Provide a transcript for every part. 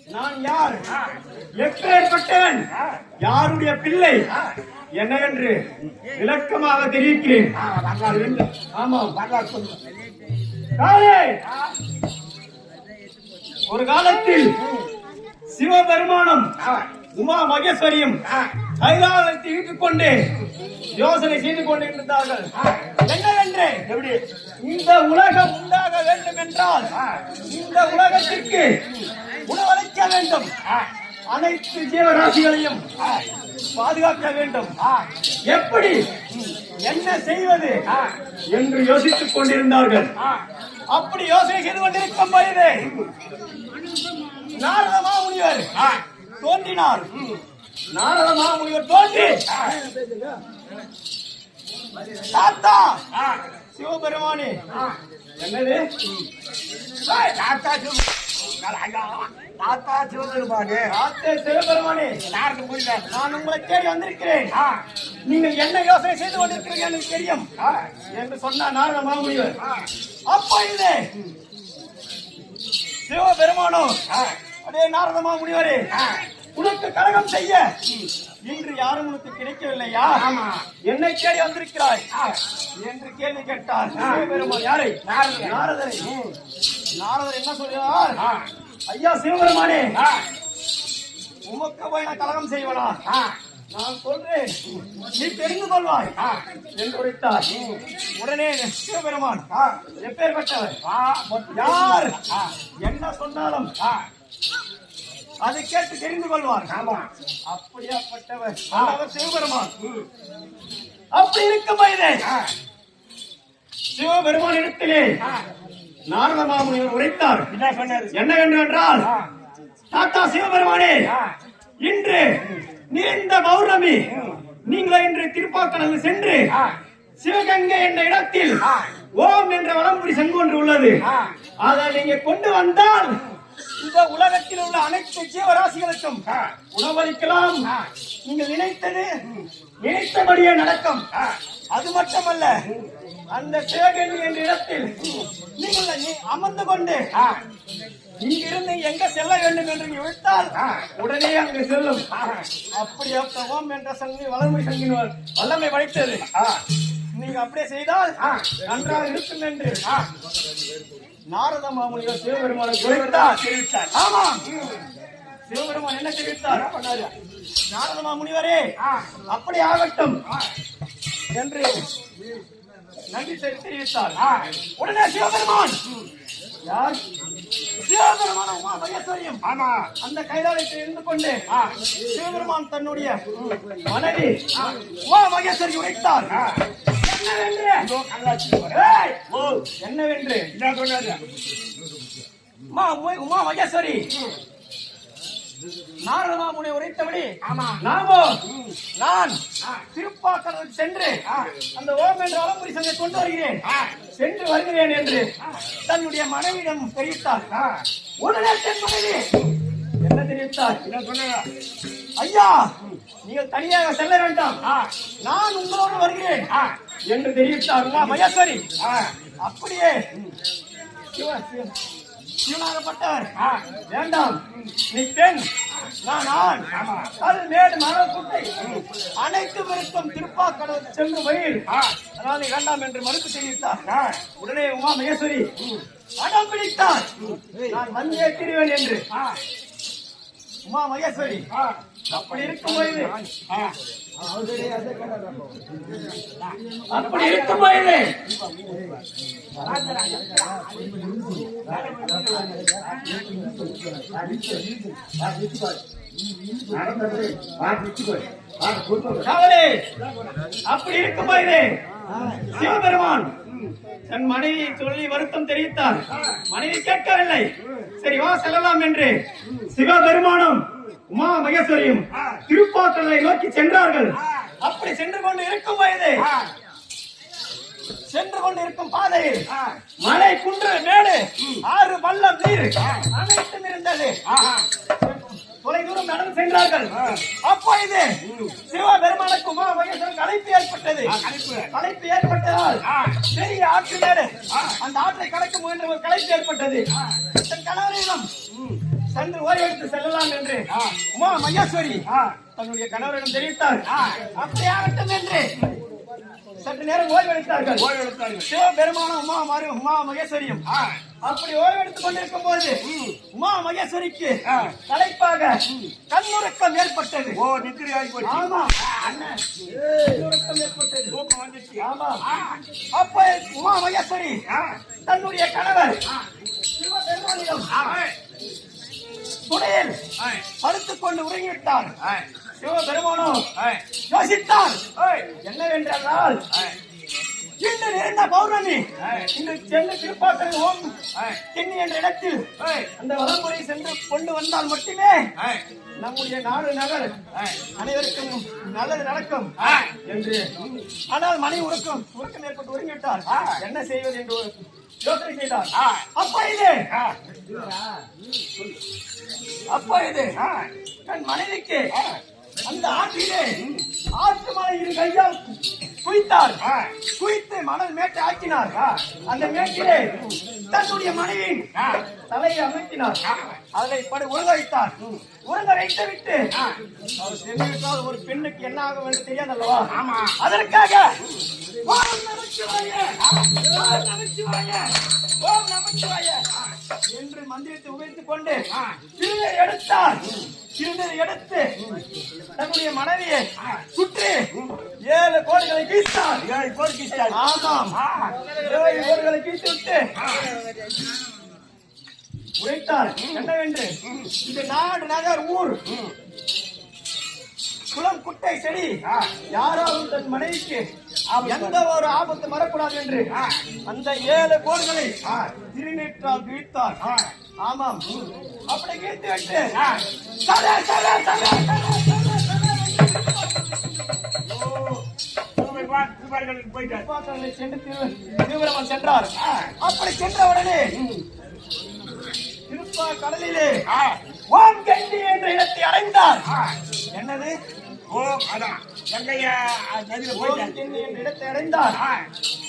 நான் யார், எப்பேற்பட்டவன், யாருடைய பிள்ளை என்னவென்று விளக்கமாக தெரிவிக்கிறேன். ஆமாம், ஒரு காலத்தில் சிவபெருமானும் உமா மகேஸ்வரியும் கைலாசத்தை இழுத்துக் கொண்டு யோசனை செய்து கொண்டிருந்தார்கள். என்னவென்று, இந்த உலகம் உண்டாக வேண்டும் என்றால் இந்த உலகத்திற்கு உணவளிக்க வேண்டும், அனைத்து ஜீவராசிகளையும் பாதுகாக்க வேண்டும். எப்படி, என்ன செய்வது என்று யோசித்துக் கொண்டிருந்தார்கள். அப்படி யோசனை செய்து கொண்டிருக்கும் பொழுது நாரத மாமுனிவர் தோன்றினார். நாரத மாமுனிவர் தோன்றி, தாத்தா சிவபெருமானே, என்னது தாத்தா சிவபெருமானே, சிவபெருமானே, நான் உங்களை தேடி வந்திருக்கிறேன். நீங்கள் என்ன யோசனை செய்து கொண்டிருக்கிறீர்கள் எனக்கு தெரியும் என்று சொன்னார் நாரத மாமுனிவர். அப்பொழுது சிவபெருமானோ, அதே நாரத மாமுனிவரே, உனக்கு கலகம் செய்ய இன்று யாரும் உனக்கு கிடைக்கவில்லையா? என்னை தேடி வந்திருக்கிறாய் என்று கேள்வி கேட்டார். சிவபெருமான் யாரை? நாரதரை. நாரதர் என்ன சொல்கிறார்? ஐயா சிவபெருமானே, உமக்கு போய் நான் கலகம் செய்வனா? நான் சொல்றேன், நீ தெரிந்து கொள்வாய் என்று உரைத்தார். உடனே சிவபெருமான், எப்பேற்பட்டவர், யார் என்ன சொன்னாலும் அதை கேட்டு தெரிந்து கொள்வார். அப்படியாப்பட்டவர் அவர் சிவபெருமான். அப்படி இருக்கும் போதே சிவபெருமான் இடத்திலே நாரத மாமுனிவர் உரைத்தார். என்ன என்றால், தாத்தா சிவபெருமானே, இன்று நீண்ட பௌர்ணமி, நீங்கள் இன்று திருப்பாக்கடலில் சென்று சிவகங்கை என்ற இடத்தில் ஓம் என்ற வலம்புரி சங்கு ஒன்று உள்ளது. அதை நீங்க கொண்டு வந்தால் இந்த உலகத்தில் உள்ள அனைத்து ஜீவராசிகளுக்கும் உணவளிக்கலாம். நீங்கள் நினைத்தபடியே நடக்கும். அது மட்டுமல்ல, அந்த சிவகங்கை என்ற இடத்தில் நீங்கள் அமர்ந்து கொண்டு இங்கிருந்து எங்க செல்ல வேண்டும் என்று விட்டால் உடனே அங்கு செல்லும். அப்படி ஓம் என்ற சங்கு வளமை சங்கின் வல்லமை படைத்தது. நீங்க அப்படியே செய்தால் நன்றாக இருக்கும் என்று நாரத மாமுனிவர் சிவபெருமானை தெரிவித்தார். ஆமாம், சிவபெருமான் என்ன தெரிவித்தார்? நாரத மாமுனிவரே, அப்படி ஆகட்டும் என்று நன்றி தெரிவித்தார். உடனே சிவபெருமான், யார்? சிவபெருமான உமா மகேஸ்வரியும் அந்த கைலாயத்தில் இருந்து கொண்டு சிவபெருமான் தன்னுடைய மனைவி உமா மகேஸ்வரி உரைத்தார். என்னவென்று உமா மகேஸ்வரி நாரத மாமுனி உரைத்தபடி நான் திருப்பாக்கடலுக்கு சென்று அந்த ஓம் என்ற வலம்புரி சங்கை கொண்டு வருகிறேன், சென்று வருகிறேன் என்று தன்னுடைய மனைவியிடம் தெரிவித்தார். உடனே தன் மனைவி என்ன தெரிவித்தார்? ஐயா, நீங்கள் தனியாக செல்ல வேண்டாம், நான் உங்களோடு வருகிறேன் என்று தெரிவித்தார் உமா மகேஸ்வரி. அப்படியே சிவனாகப்பட்டவர், வேண்டாம், நீ பெண், நான் ஆண், அது மேடு மணல் குட்டை, அனைத்து விருப்பம் திருப்பாக்கடல் சென்று வழியில், அதனால் நீ வேண்டாம் என்று மறுப்பு தெரிவித்தார். உடனே உமா மகேஸ்வரி அடம் பிடித்தார், நான் வந்தே திரிவேன் என்று. உமா மகேஸ்வரி அப்படி இருக்கும் பொழுது சிவபெருமான் தன் மனைவி சொல்லி வருத்தம் தெரிவித்தார். மனைவி கேட்கவில்லை. சரி வா செல்லலாம் என்று சிவபெருமானும் உமா மகேஸ்வரியும் திருப்பாக்கடலை நோக்கி சென்றார்கள். அப்படி சென்று கொண்டு இருக்கும் பாதையில் மலை, குன்று, மேடு, ஆறு, பள்ளம், நீர் அனைத்தும் இருந்தது. தொலை தூரம் நடந்து சென்றார்கள். அப்பொழுது சிவபெருமானுக்கு உமா மகேஸ்வரன் களைப்பு ஏற்பட்டதால் பெரிய ஆற்று மேடு, அந்த ஆற்றை கடக்க முயன்ற ஒரு களைப்பு ஏற்பட்டது. தன் கணவரிடம் சென்று ஓய்வெடுத்து செல்லலாம் என்று உமா மகேஸ்வரி தன்னுடைய கணவரிடம் தெரிவித்தார். அப்படியாகட்டும் என்று சற்று நேரம் ஓய்வெடுத்தார்கள். சிவபெருமானும் உமா மகேஸ்வரியும் அப்படி ஓய்வெடுத்துக் கொண்டிருக்கும் போது உமா மகேஸ்வரிக்கு தலைப்பாக கண்ணுறக்கம் ஏற்பட்டது. ஆமா, கண்ணுறக்கம் ஏற்பட்டது. ஆமா, அப்ப உமா மகேஸ்வரி தன்னுடைய கணவர் சிவபெருமானிடம் துணையில் படுத்துக் கொண்டு உறங்கிவிட்டார். சிவபெருமானோ யோசித்தார் என்னவென்றால், இன்று நிறைந்த பௌர்ணமி, இன்று சென்று திருப்பாக்கரை ஓம் கிண்ணி என்ற இடத்தில் அந்த வளமுறை சென்று கொண்டு வந்தால் மட்டுமே நம்முடைய நாடு நகர் அனைவருக்கும் நல்லது நடக்கும் என்று. ஆனால் மனை உறக்கம் ஏற்பட்டு ஒருங்கிவிட்டார். என்ன செய்வது என்று யோசனை செய்தார். அப்பா இது தன் மனைவிக்கு அந்த ஆற்றிலே ஆற்று மலை இரு கையால் குளித்தார். குளித்து மணல் மேட்டை ஆக்கினார். அந்த மேட்டிலே தன்னுடைய மனைவியின் தலையை அமைத்தினார். அதை படு உறங்க வைத்தார். உறங்க வைத்து விட்டு அவர் சென்றிருந்தால் ஒரு பெண்ணுக்கு என்ன ஆகும் என்று தெரியாதல்லவா? அதற்காக ஓம் நமச்சிவாய, ஓம் நமச்சிவாய, ஓம் நமச்சிவாய என்று மந்திரத்தை உபயோகித்துக் கொண்டு சிறுநீர் எடுத்தார். சிறுநீர் எடுத்து தன்னுடைய மனைவியை சுற்றி 7 கோடுகளை கீழ்த்தார். 7 கோடு கீழ்த்தார். ஆமாம், 7 கோடுகளை கீழ்த்து விட்டு உரைத்தார். என்னவென்று, இந்த நாடு நகர் ஊர் குளம் குட்டை செடி யாராலும் தன் மனைவிக்கு எந்த ஒரு ஆபத்து வரக்கூடாது என்று அந்த 7 கோடுகளை திருநீற்றால் கிழித்தார். ஆமாம், அப்படி கிழித்து விட்டு தீவிரமாக சென்றார். அப்படி சென்ற உடனே திருப்பா கடலிலே ஓம் கண்டி என்ற இடத்தை அடைந்தார். என்னது? ஓம் இடத்தை அடைந்தார்.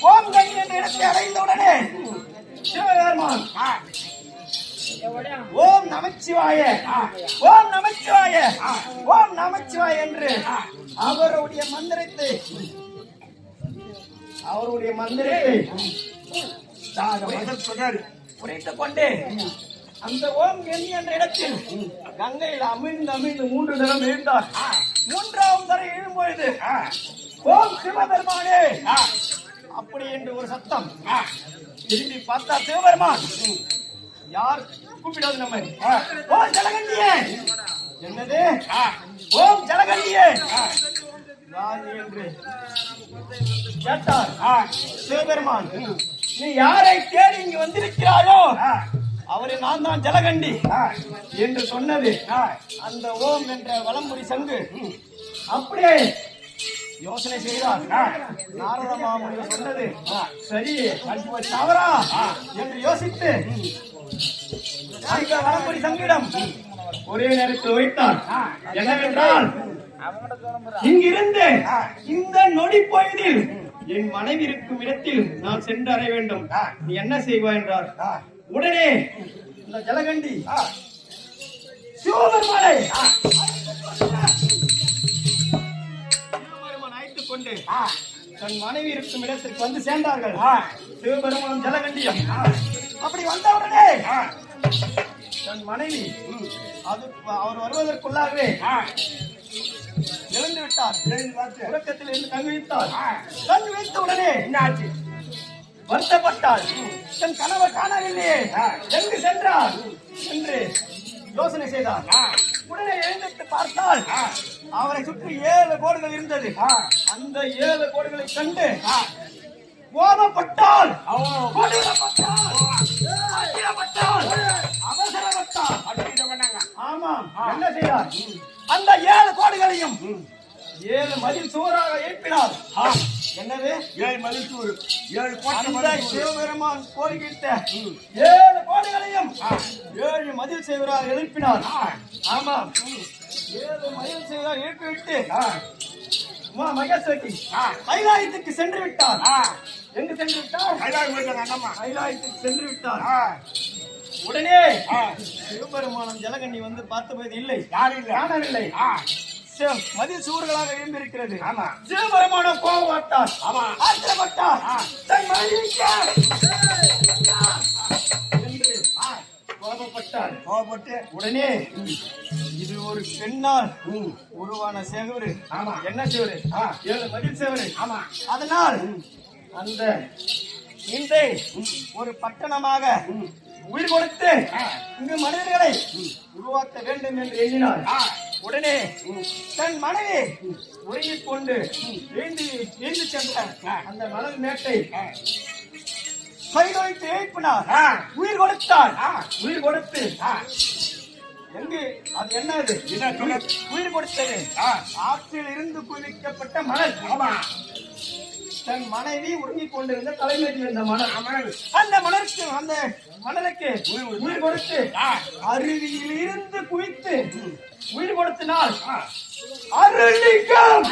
ஓம் கண்டி என்ற இடத்தை அடைந்தவுடனே சிவபெருமான் ஓம் நமச்சிவாய, ஓம் நமச்சிவாய, ஓம் நமச்சிவாய என்று அவருடைய மந்திரத்தை உரைத்துக் கொண்டு அந்த ஓம் கண்ணி என்ற இடத்தில் கங்கையில் அமிழ்ந்து 3 தரம் எழுந்தார். 3ஆவது தரம் எழும்பொழுது ஓம் சிவபெருமானே அப்படி என்று ஒரு சத்தம். திரும்பி பார்த்தா சிவபெருமான். யார் கூப்பிடாது நம்ம? ஓம் ஜலகண்டியே. என்னது? ஓம் ஜலகண்டியே என்று கேட்டார். சிவபெருமான், நீ யாரை தேடி இங்கு வந்திருக்கிறாயோ அவரை நான் தான் ஜலகண்டி என்று சொன்னது அந்த ஓம் என்ற வலம்புரி சங்கு. அப்படியே யோசனை செய்தார். நாரத மாமுனி சொன்னது சரி தவறா என்று யோசித்து அந்த வலம்புரி சங்கிடம் ஒரே நேரத்தில் வைத்தார். என்னவென்றால், இங்கிருந்து இந்த நொடி பொழுதில் என் மனைவி இருக்கும் இடத்தில் நான் சென்று அடைய வேண்டும். நீ என்ன செய்வாய் என்றார். உடனே இந்த ஜலகண்டி சிவபெருமானை அழைத்துக் கொண்டு தன் மனைவி இருக்கும் இடத்திற்கு வந்து சேர்ந்தார்கள். சிவபெருமானும் ஜலகண்டியும் அப்படி வந்தவுடனே தன் மனைவி அவர் வருவதற்குள்ளாகவே எழுந்து விட்டார். உறக்கத்தில் இருந்து கண் விழித்தார். கண் விழித்த உடனே என்னாச்சு வருத்தப்பட்டாள். தன் கணவர் காணவில்லையே, எங்கு சென்றார் என்று யோசனை செய்தார். உடனே எழுந்திட்டு பார்த்தால் அவரை சுற்றி 7 கோடுகள் இருந்தது. அந்த 7 கோடுகளை கண்டு கோபப்பட்டால், அவசரப்பட்டால். ஆமாம், என்ன செய்தார்? அந்த 7 கோடுகளையும் 7 மதில் சுவராக எழுப்பினார். என்னது? 7 மதில் சுவர். 7 கோட்டை சிவபெருமான் கோரிக்கிட்ட 7 கோடுகளையும் 7 மதில் சுவராக எழுப்பினார். ஆமாம், 7 மதில் சுவராக எழுப்பிவிட்டு உமா மகேஸ்வரி கைலாயத்துக்கு சென்று விட்டார். எங்கு சென்று விட்டார்? கைலாயத்துக்கு சென்று விட்டார். உடனே சிவபெருமானம் ஜலகண்ணி வந்து பார்த்தபோது இல்லை, காணவில்லை. மதில் சூர்களாக இருந்திருக்கிறது. சிவபெருமானம் கோபப்பட்டார், ஆத்திரப்பட்டார். தன் மனைவிக்கு என்று கோபப்பட்டு உடனே இது ஒரு பெண்ணால் உருவான சேவரு. என்ன சேவரு? 7 மதில் சேவரு. அதனால் அந்த இன்றை ஒரு பட்டணமாக உயிர் கொடுத்து இங்கு மனிதர்களை உருவாக்க வேண்டும் என்று எண்ணினார். உடனே தன் மனைவி உருகிக் கொண்டு வீழ்ந்து சென்ற அந்த மணல் மேட்டை கைதொழித்து எழுப்பினார், உயிர் கொடுத்தார். உயிர் கொடுத்து எங்கு அது என்னது? உயிர் கொடுத்தது ஆற்றில் இருந்து குவிக்கப்பட்ட மணல். தன் மனைவி உறங்கிக் கொண்டிருந்த தலைமையில் இருந்த மணல், அந்த மணலுக்கு உயிர் கொடுத்து அருவியில் இருந்து குவித்து உயிர் கொடுத்தினால் அருளிங்கம்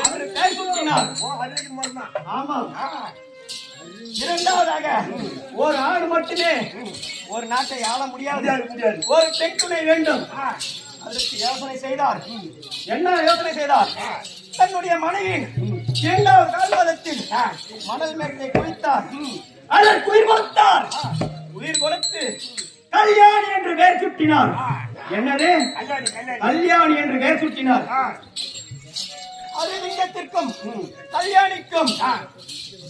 என்று பெயர் சூட்டினார். ஆமாம். இரண்டாவதாக ஒரு ஆண் மட்டுமே ஒரு நாட்டை ஆள முடியாது, ஒரு பெண் துணை வேண்டும். அதற்கு யோசனை செய்தார். என்ன யோசனை செய்தார்? தன்னுடைய மனைவி 2வது கால்வாதத்தில் மணல் மேட்டை குவித்தார், அதற்கு உயிர் கொடுத்தார். உயிர் கொடுத்து கல்யாணி என்று பெயர் சுட்டினார். என்னது? கல்யாணி என்று பெயர் சுட்டினார். அருலிங்கத்திற்கும் கல்யாணிக்கும்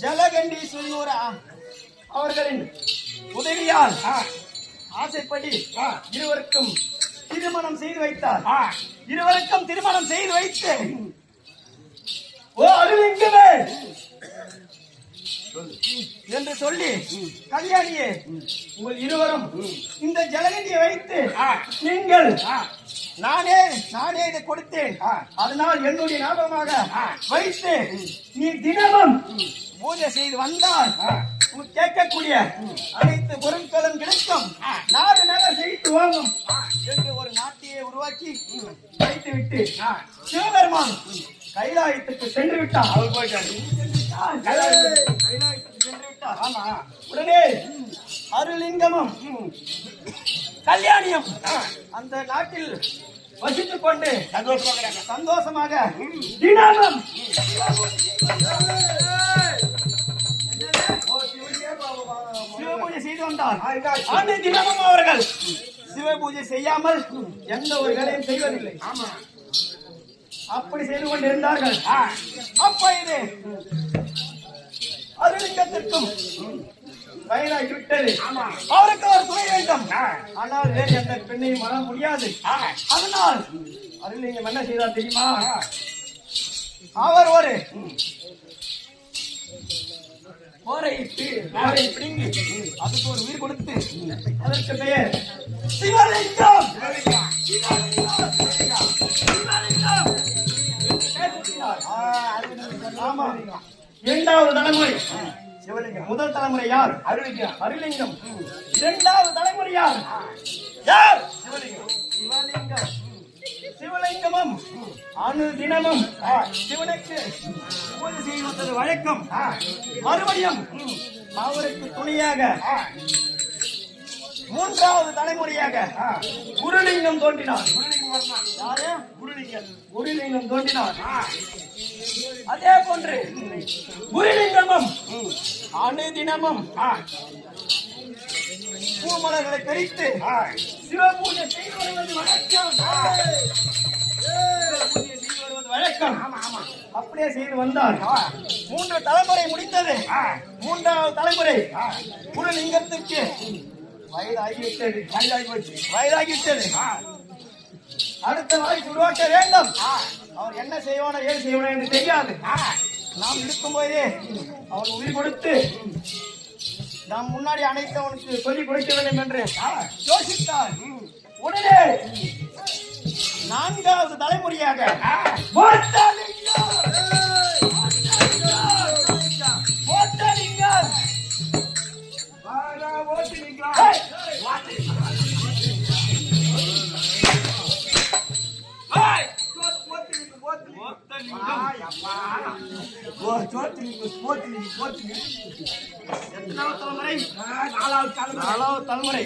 ஜலகண்டீஸ்வரி அவர்களின் உதவியால் ஆசைப்படி இருவருக்கும் திருமணம் செய்து வைத்தார். இருவருக்கும் திருமணம் செய்து வைத்து, ஓ அருலிங்கமே என்று சொல்லி, கல்யாணியே உங்கள் இருவரும் இந்த ஜலகண்டியை வைத்து நீங்கள் நானே இதை கொடுத்தேன், அதனால் என்னுடைய ஞாபகமாக வைத்து நீ தினமும் பூஜை செய்து வந்தால் கேட்கக்கூடிய அனைத்து பொருட்களும் கிடைக்கும், நாடு நகர் செய்து வாங்கும் என்று ஒரு நாட்டையே உருவாக்கி வைத்துவிட்டு சிவபெருமான் கைலாயத்துக்கு சென்று விட்டார். அவர் போயிட்டார். கைலாயத்துக்கு சென்று விட்டார். ஆமா. உடனே அருலிங்கமும் கல்யாணியும் அந்த நாட்டில் வசித்துக் கொண்டு சந்தோஷமாக தினமும் சிவபூஜை செய்து வந்தார். அந்த தினமும் அவர்கள் சிவபூஜை செய்யாமல் எந்த ஒரு வேலையும் செய்வதில்லை. அப்படி செய்து கொண்டிருந்தார்கள். அப்ப இது அருலிங்கத்திற்கும் வயதாகி விட்டது. அவருக்கு ஒரு துணை வேண்டும். ஆனால் வேறு எந்த பெண்ணையும் வர முடியாது. அதனால் அருலிங்கம் என்ன செய்தார் தெரியுமா? அவர் ஒரு போரை பிடுங்கி அதுக்கு ஒரு உயிர் கொடுத்து அதற்கு பெயர் சிவலிங்கம். இரண்டாவது தலைமுறை சிவலிங்கம். முதல் தலைமுறை யார்? அருலிங்கம். இரண்டாவது தலைமுறை யார்? சிவலிங்கம். சிவலிங்கமும் அனுதினமும் சிவனுக்கு பூஜை செய்வது வழக்கம். மறுபடியும் அவருக்கு துணையாக மூன்றாவது தலைமுறையாக குருலிங்கம் தோன்றினார். குருலிங்கம் தோன்றினார். அதே போன்று குருலிங்கமும் அனுதினமும் பூமலர்களை கழித்து சிவபூஜை செய்து வருவது வழக்கம். அப்படியே செய்து வந்தார். 3 தலைமுறை முடிந்தது. 3வது தலைமுறை குருலிங்கத்துக்கு வயதாகிவிட்டது. வயதாகிவிட்டது. அடுத்த வாய்ப்பு உருவாக்க வேண்டும். அவர் என்ன செய்வானோ ஏது செய்வானோ என்று தெரியாது. நாம் இருக்கும் போதே அவன் உயிர் கொடுத்து நாம் முன்னாடி அனைத்து அவனுக்கு சொல்லிக் கொடுக்க வேண்டும் என்று யோசித்தார். உடனே 4வது தலைமுறையாக தலைமுறை? நாலாவது தலைமுறை.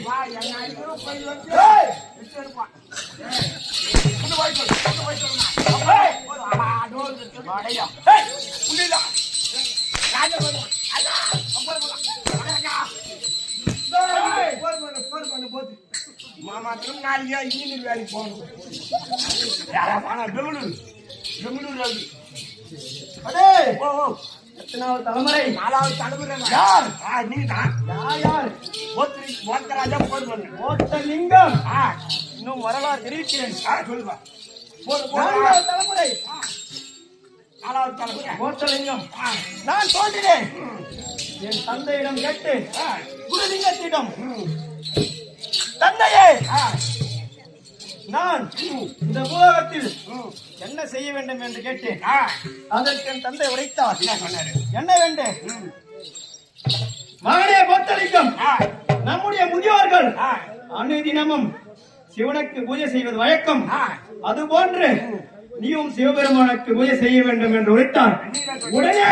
மாமா திருநாளியா இன்னும் வேலைக்கு போகணும். பெங்களூர் பெங்களூர் எத்தனாவது தலைமுறை? நாலாவது தலைமுறை. யார்? நீ தான். யார்? ராஜா போர் பண்ணு. ஓட்டலிங்கம். இன்னும் வரலாறு தெரிவிக்கிறேன். சொல்லுவா. நாலாவது தலைமுறை. நாலாவது தலைமுறை. ஓட்டலிங்கம். நான் தோன்றினேன். என் தந்தையிடம் கேட்டு குருலிங்கத்திடம், தந்தையே, நான் இந்த உலகத்தில் என்ன செய்ய வேண்டும் என்று கேட்டேன். அதற்கு என் தந்தை உரைத்தார். என்ன வேண்டும்? மகனே ஓட்டலிங்கம், நம்முடைய முதியோர்கள் அனுதினமும் சிவனுக்கு பூஜை செய்வது வழக்கம். அதுபோன்று நீயும் சிவபெருமானுக்கு பூஜை செய்ய வேண்டும் என்று உரைத்தார். உடனே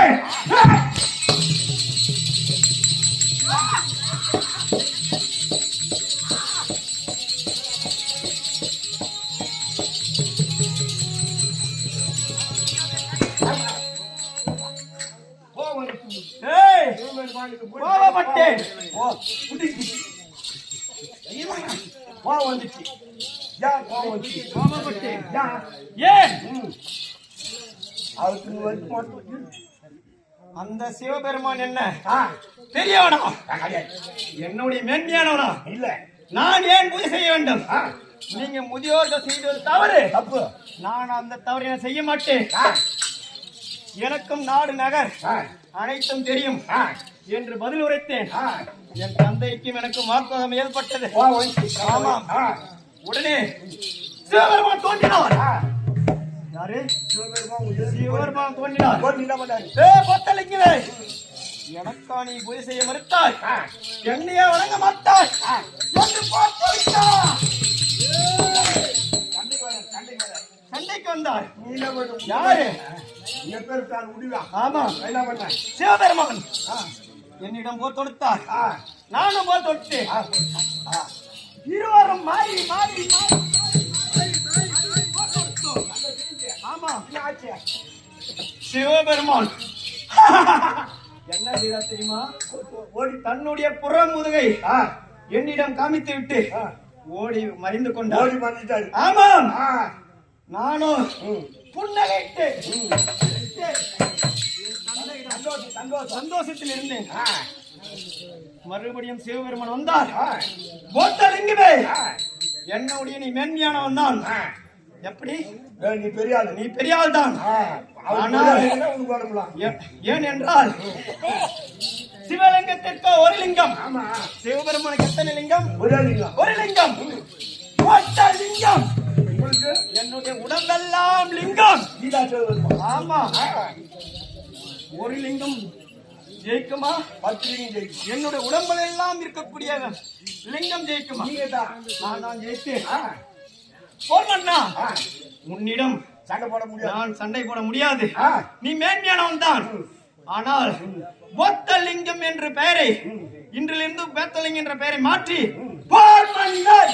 கோபப்பட்டேன். ஏன்? அந்த சிவபெருமான் என்ன பெரியவனா? என்னுடைய மேன்மையானவனா? இல்ல. நான் ஏன் பூஜை செய்ய வேண்டும்? நீங்க முதியோர்கள் செய்வது தவறு. தப்பு. நான் அந்த தவறை செய்ய மாட்டேன். எனக்கும் நாடு நகர் அனைத்தும் தெரியும் என்று பதில் உரைத்தேன். என் தந்தைக்கும் எனக்கும் வாக்குவாதம் ஏற்பட்டது. ஆமாம். உடனே சிவபெருமான் தோன்றினார். யாரு? சிவபெருமான் தோன்றினார். பொத்தலிங்கவே, எனக்கா நீ பூஜை செய்ய மறுத்தாய், என்னையே வணங்க மாட்டாய் என்று சண்டைக்கு வந்தார். யாரு? ஆமா, சிவபெருமான் என்னிடம் போர் தொடுத்தார். நானும் போர் தொடுத்தேன். இருவரும் மாறி மாறி ஆமா. சிவபெருமான் என்ன செய்தார் தெரியுமா? தன்னுடைய புறமுதுகை என்னிடம் காமித்து விட்டு ஓடி மறைந்து கொண்டார். ஓடி மறைந்தார். ஆமாம். நானும் புன்னகைத்து சந்தோஷத்தில் இருந்தேன். மறுபடியும் சிவபெருமான் வந்தார். போத்தலிங்கமே, என்னுடைய நீ மென்மையானவன் தான். எப்படி? நீ பெரிய ஆள். நீ பெரிய ஆள் தான். ஏன் என்றால் சிவலிங்கத்திற்கு ஒரு லிங்கம். சிவபெருமானுக்கு எத்தனை லிங்கம்? ஒரு லிங்கம். லிங்கம் என்னுடைய உடம்பெல்லாம் லிங்கம். ஆமா. ஒரு லிங்கம் ஜெயிக்குமா? 10 லிங்கம் ஜெயிக்கும். என்னுடைய உடம்பில் எல்லாம் இருக்கக்கூடிய லிங்கம் ஜெயிக்குமா? நான் தான் ஜெயித்தேன். போர்மண்ணா, உன்னிடம் சண்டை போட முடியாது. நான் சண்டை போட முடியாது. நீ மேன்மையானவன் தான். ஆனால் போத்தலிங்கம் என்ற பெயரை இன்றிலிருந்து பேத்தலிங்கம் என்ற பெயரை மாற்றி போர் மன்னர்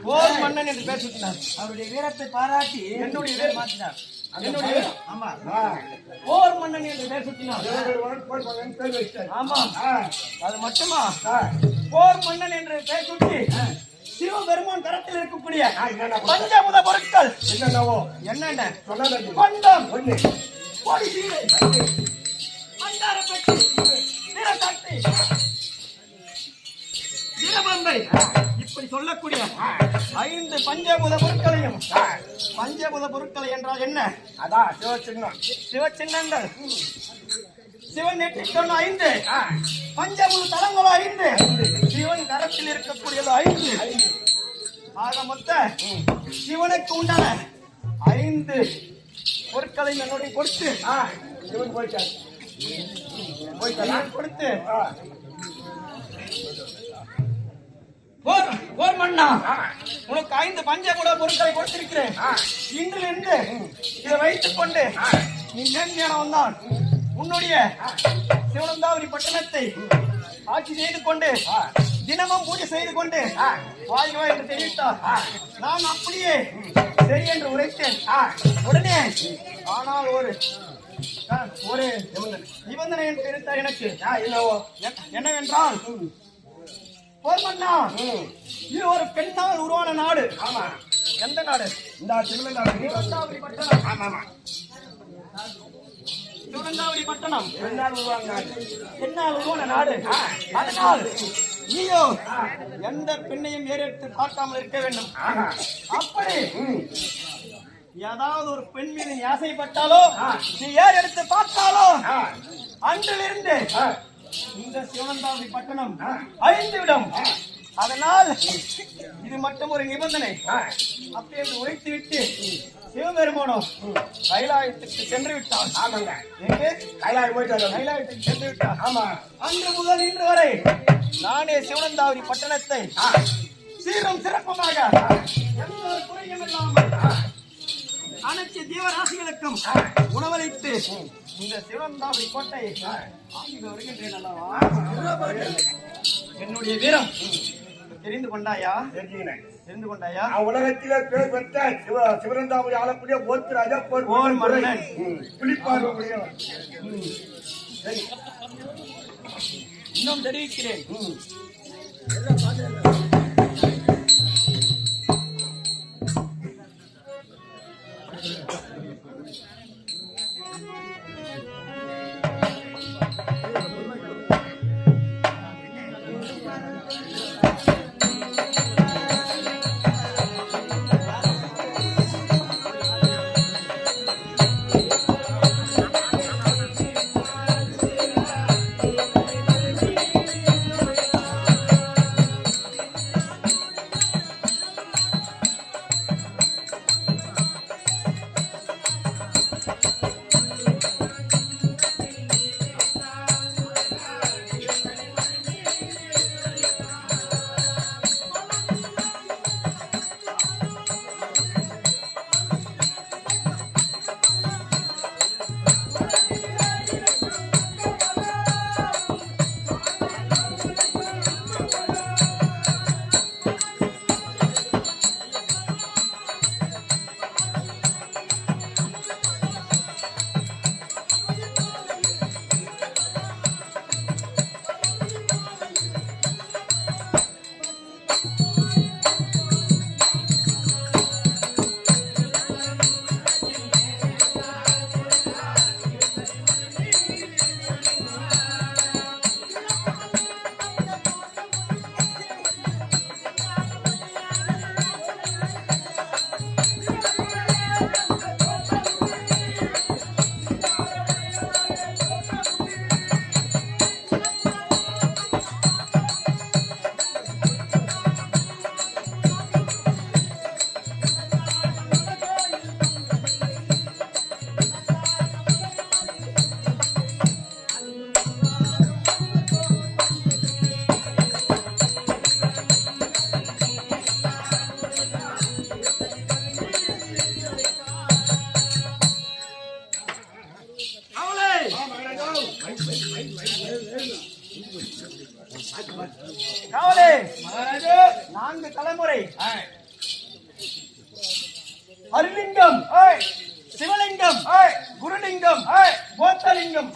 போர் மன்னன் என்று பேர் சுட்டினார். அவருடைய வீரத்தை பாராட்டி என்னுடைய பேர் மாற்றினார். போர் மன்னன் என்று பேர் சுட்டினார். ஆமா. அது மட்டுமா? போர் மன்னன் என்று பெயர் சுட்டி சிவபெருமான் கரத்தில் இருக்கக்கூடிய பஞ்சமுத பொருட்கள் என்னென்ன? பண்டம், இப்படி சொல்லக்கூடிய 5 பஞ்சபூத பொருட்களையும். பஞ்சபூத பொருட்கள் என்றால் என்ன? அதான் சிவச்சின்னம். சிவச்சின்னங்கள். சிவன் நெற்றிக் கண் 5, பஞ்சபூத தலங்கள் 5, சிவன் கரத்தில் இருக்கக்கூடியது 5. ஆக மொத்த சிவனுக்கு உண்டான 5 பொருட்களை என்னுடைய கொடுத்து சிவன் போயிட்டார். கொடுத்து போர் மன்னா, உனக்கு 5 பஞ்சகூட பொருட்களை கொடுத்திருக்கிறேன். இன்றிலிருந்து இதை வைத்துக் கொண்டு நீ மேன்மையானவன் தான். உன்னுடைய சிவனந்தாவரி பட்டணத்தை ஆட்சி செய்து கொண்டு தினமும் பூஜை செய்து கொண்டு வாழ்வா என்று தெரிவித்தார். நான் அப்படியே சரி என்று உரைத்தேன். உடனே ஆனால் ஒரு நிபந்தனை தெரிவித்தார் எனக்கு. என்னவென்றால், போர் மன்னா, இது ஒரு பெண்ணால் உருவான நாடு. ஆமா. எந்த நாடு? இந்த சிவனந்தாவரி பட்டணம். ஆமா ஆமா. சிவனந்தாவரி பட்டணம் பெண்ணால் உருவான நாடு. அதனால் நீயோ எந்த பெண்ணையும் ஏறெடுத்து பார்க்காமல் இருக்க வேண்டும். அப்படி ஏதாவது ஒரு பெண் மீது நீ ஆசைப்பட்டாலோ, நீ ஏறெடுத்து பார்த்தாலோ, அன்றிலிருந்து இந்த சிவனந்தாவரி பட்டணம் அழிந்துவிடும். அதனால் இது மட்டும் ஒரு நிபந்தனை. அப்படி என்று உரைத்து விட்டு சிவபெருமானம் கைலாயத்துக்கு சென்று விட்டார். எங்கே? கைலாயத்துக்கு சென்று விட்டார். ஆமா. அன்று முதல் இன்று வரை நானே சிவனந்தாவரி பட்டணத்தை சீரும் சிறப்புமாக எந்த ஒரு குறையும் இல்லாமல் அனைத்து ஜீவராசிகளுக்கும் உணவளித்து இந்த சிவனந்தாவரி கோட்டையை ஆண்டு வருகின்றேன் அல்லவா? என்னுடைய வீரம் தெரிந்து கொண்டாயா? தெரிந்து கொண்டாயா? உலகத்திலே பேர் பெற்ற சிவனந்தாவரி ஆளக்கூடிய போர்ராஜா போர் மன்னன் புலிப்பார்வையுடையவர். இன்னும் தெரிவிக்கிறேன். காவலே, 4 தலைமுறை அருலிங்கம், சிவலிங்கம், குருலிங்கம், கோத்தலிங்கம்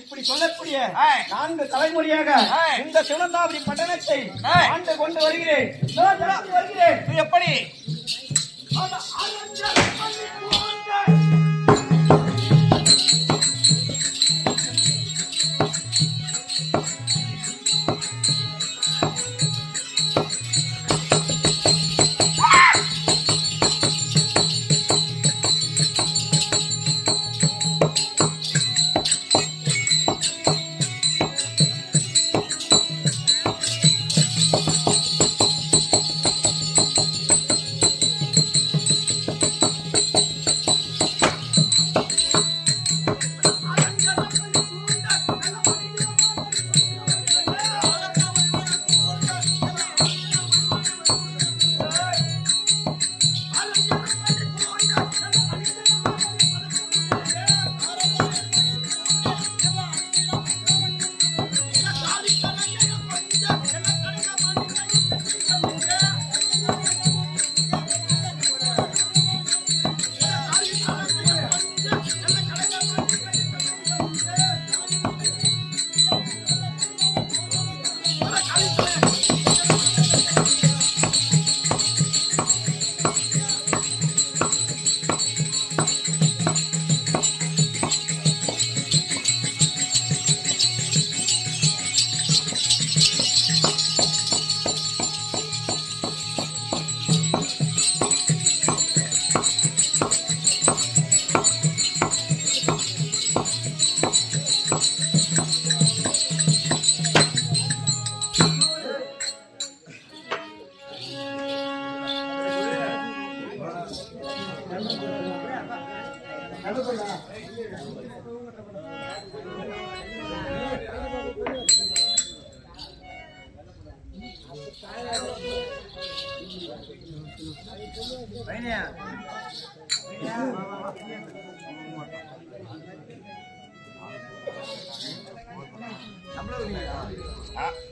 இப்படி சொல்லக்கூடிய 4 தலைமுறையாக இந்த சிவனந்தாவரி பட்டணத்தை ஆண்டு கொண்டு வருகிறேன். எப்படி?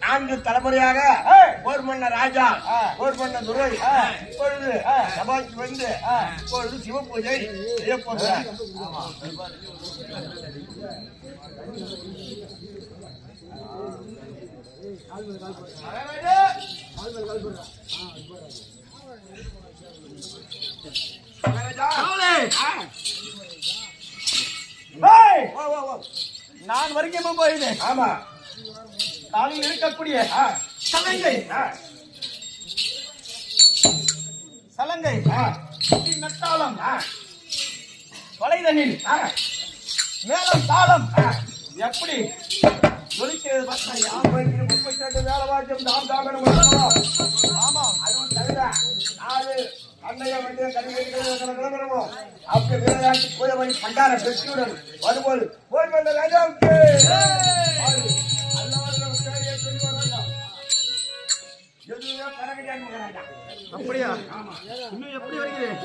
நான்கு தலைமுறையாக போர் மன்ன ராஜா போர் மன்ன துரை இப்பொழுது சபாய்க்கு வந்து இப்பொழுது சிவ பூஜை செய்ய போகிறார். நான் வரைக்கும் போயிருந்தேன். ஆமா, காலையில் இருக்கக்கூடிய சலங்கை நட்டாளம் வலைதனில் மேலம் தாளம் எப்படி ஒலிக்கிறது பார்த்தா வேலை வாக்கியம் தாம் தாமனம். ஆமா, அதுவும் தவிர நாலு அன்னைய வண்டிய கிளம்புறமோ அப்படி விளையாட்டு கோயமணி பண்டார பெற்றுடன் வரும்போது போய் வந்த ராஜாவுக்கு எதுவுமே பறக்கடியாங்க ராஜா. அப்படியா? இன்னும் எப்படி வருகிறேன்?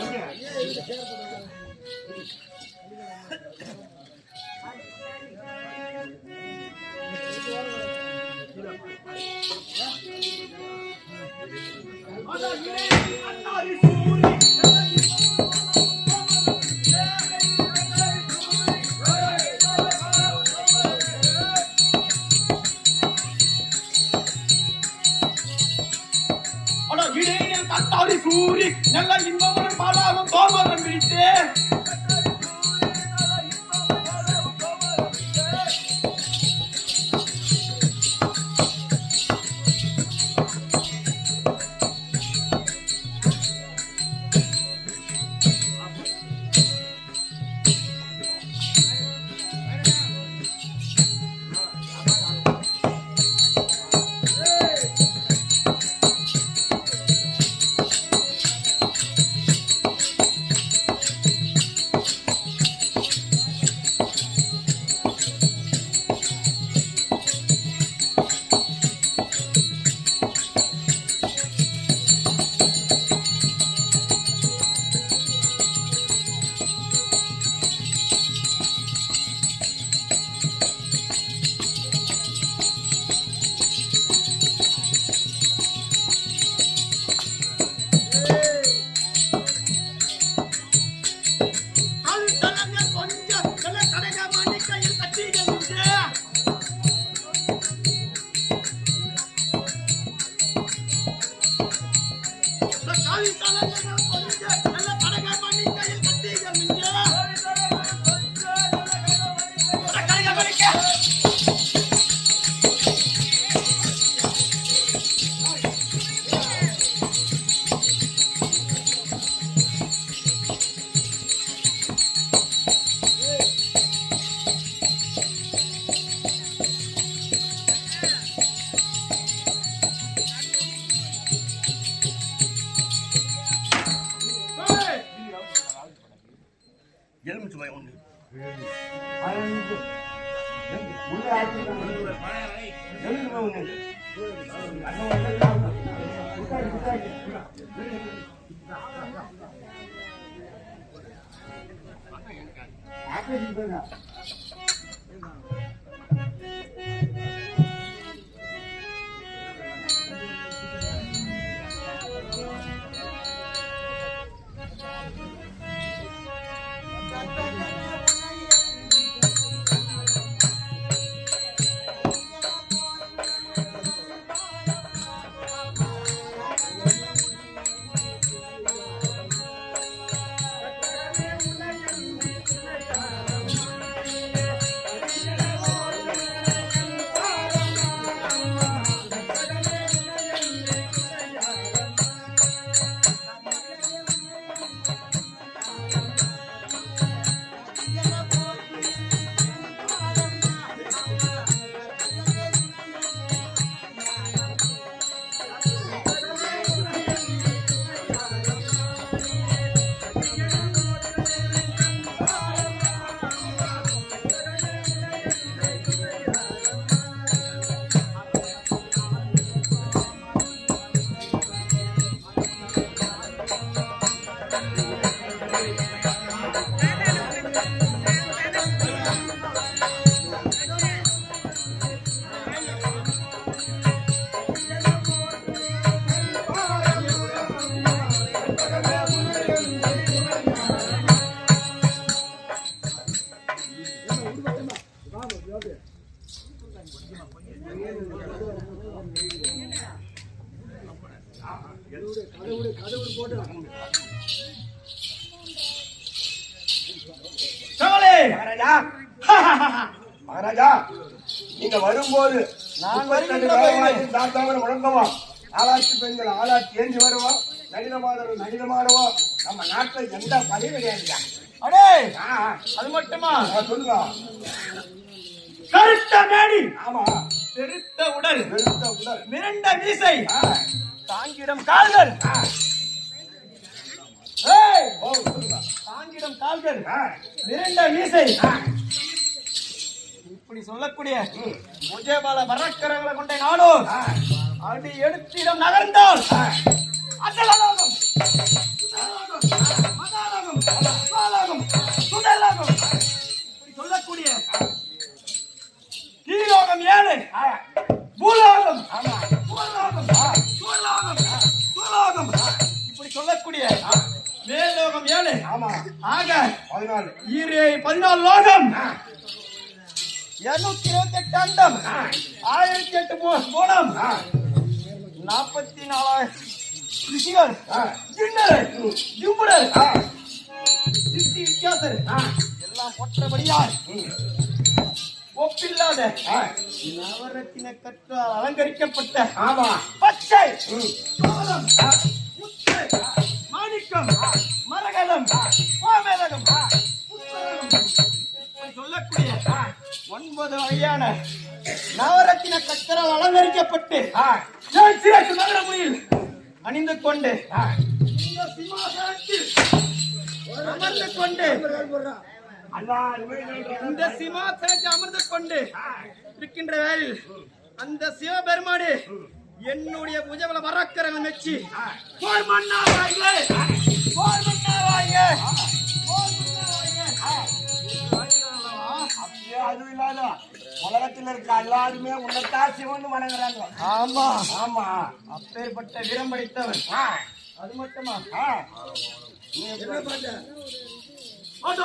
சூரி நல்ல இன்பமுடன் பாலாவும் தோமரம் பிடித்து எலுமிச்சு பயம் உண்டு. மகாராஜா மகாராஜா நீங்க வரும்போது நான் 32 தாத்தாவோட முழங்கவா ஆளாட்சி பெண்கள் ஆளாட்சி ஏந்தி வருவோம் நடிகமாடுவோம் நம்ம நாட்டுல எந்த பதவி கிடையாதுங்க. அடே அது மட்டுமா சொல்லுங்க. கருத்த மேடி, ஆமா, பெருத்த உடல், மிரண்ட மீசை, தாங்கிடம் கால்கள், தாங்கிடம் கால்கள், மிரண்ட மீசை, இப்படி சொல்லக்கூடிய முஜபால பரக்கரங்களை கொண்ட நாடோ அடி எடுத்திடம் நகர்ந்தால் அச்சலோகம், மதாலோகம், சுவாலோகம், சுடலோகம், இப்படி சொல்லக்கூடிய கீழோகம் 7, பூலோகம், பூலோகம், சுவலோகம், சுவலோகம், இப்படி சொல்லக்கூடிய மேலோகம் 7, ஆக 14 லோகம், 228 அண்டம், 1008 கோணம், 44,000 ரிஷிகள், ஜின்னர்கள், ஜும்புடர், சித்தி வித்தியாசர் எல்லாம் ஒற்றபடியார் ஒப்பில்லாத நவரத்தின கற்றால் அலங்கரிக்கப்பட்ட பச்சை, சோளம், முத்து, மாணிக்கம், மரகதம், கோமேதகம், சொல்லக்கூடிய 9 வகையான நவரத்தின கற்களால் அலங்கரிக்கப்பட்டு சிறப்பு நகர முறையில் அணிந்து கொண்டு இந்த சிம்மாசனத்தில் அமர்ந்து கொண்டு இந்த சிம்மாசனத்தில் அமர்ந்து கொண்டு இருக்கின்ற வேளையில் அந்த சிவபெருமானே என்னுடைய புஜபல பராக்கிரமம் வச்சு போர் மன்னாவாங்க, போர் மன்னாவாங்க, போர் மன்னாவாங்க. அது இல்லாத உலகத்தில் இருக்க எல்லாருமே உன்னதான் சிவன் வணங்குறாங்க. ஆமா ஆமா, அப்பேற்பட்ட வீரம் படைத்தவன். அது மட்டுமா நீ என்ன பண்ண அது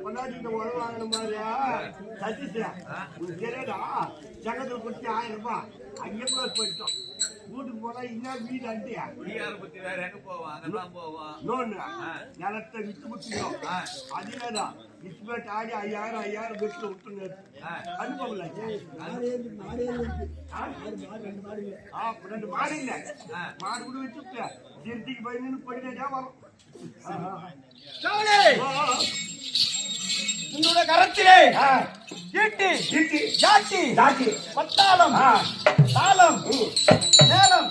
பொண்டாட்டிட்ட உறவு வாங்கின மாதிரியா சத்தியா உனக்கு தெரியாதா ஜங்கத்தில் கொடுத்து 1000 ரூபாய் அங்கே கூட போயிட்டோம் வீட்டுக்கு போனா இன்னும் வீடு அண்டியா லோனு நிலத்தை வித்து விட்டுட்டோம் அதுலதான் வித்து ஆடி 5000 வீட்டுல விட்டுங்க அனுபவம் 2 மாடு இல்ல மாடு கூட வச்சு திருத்திக்கு போய் நின்று படிக்கா வரும் உன்னோட கரத்திலே ஈட்டி ஜாட்டி பத்தாளம் தாளம் நேரம்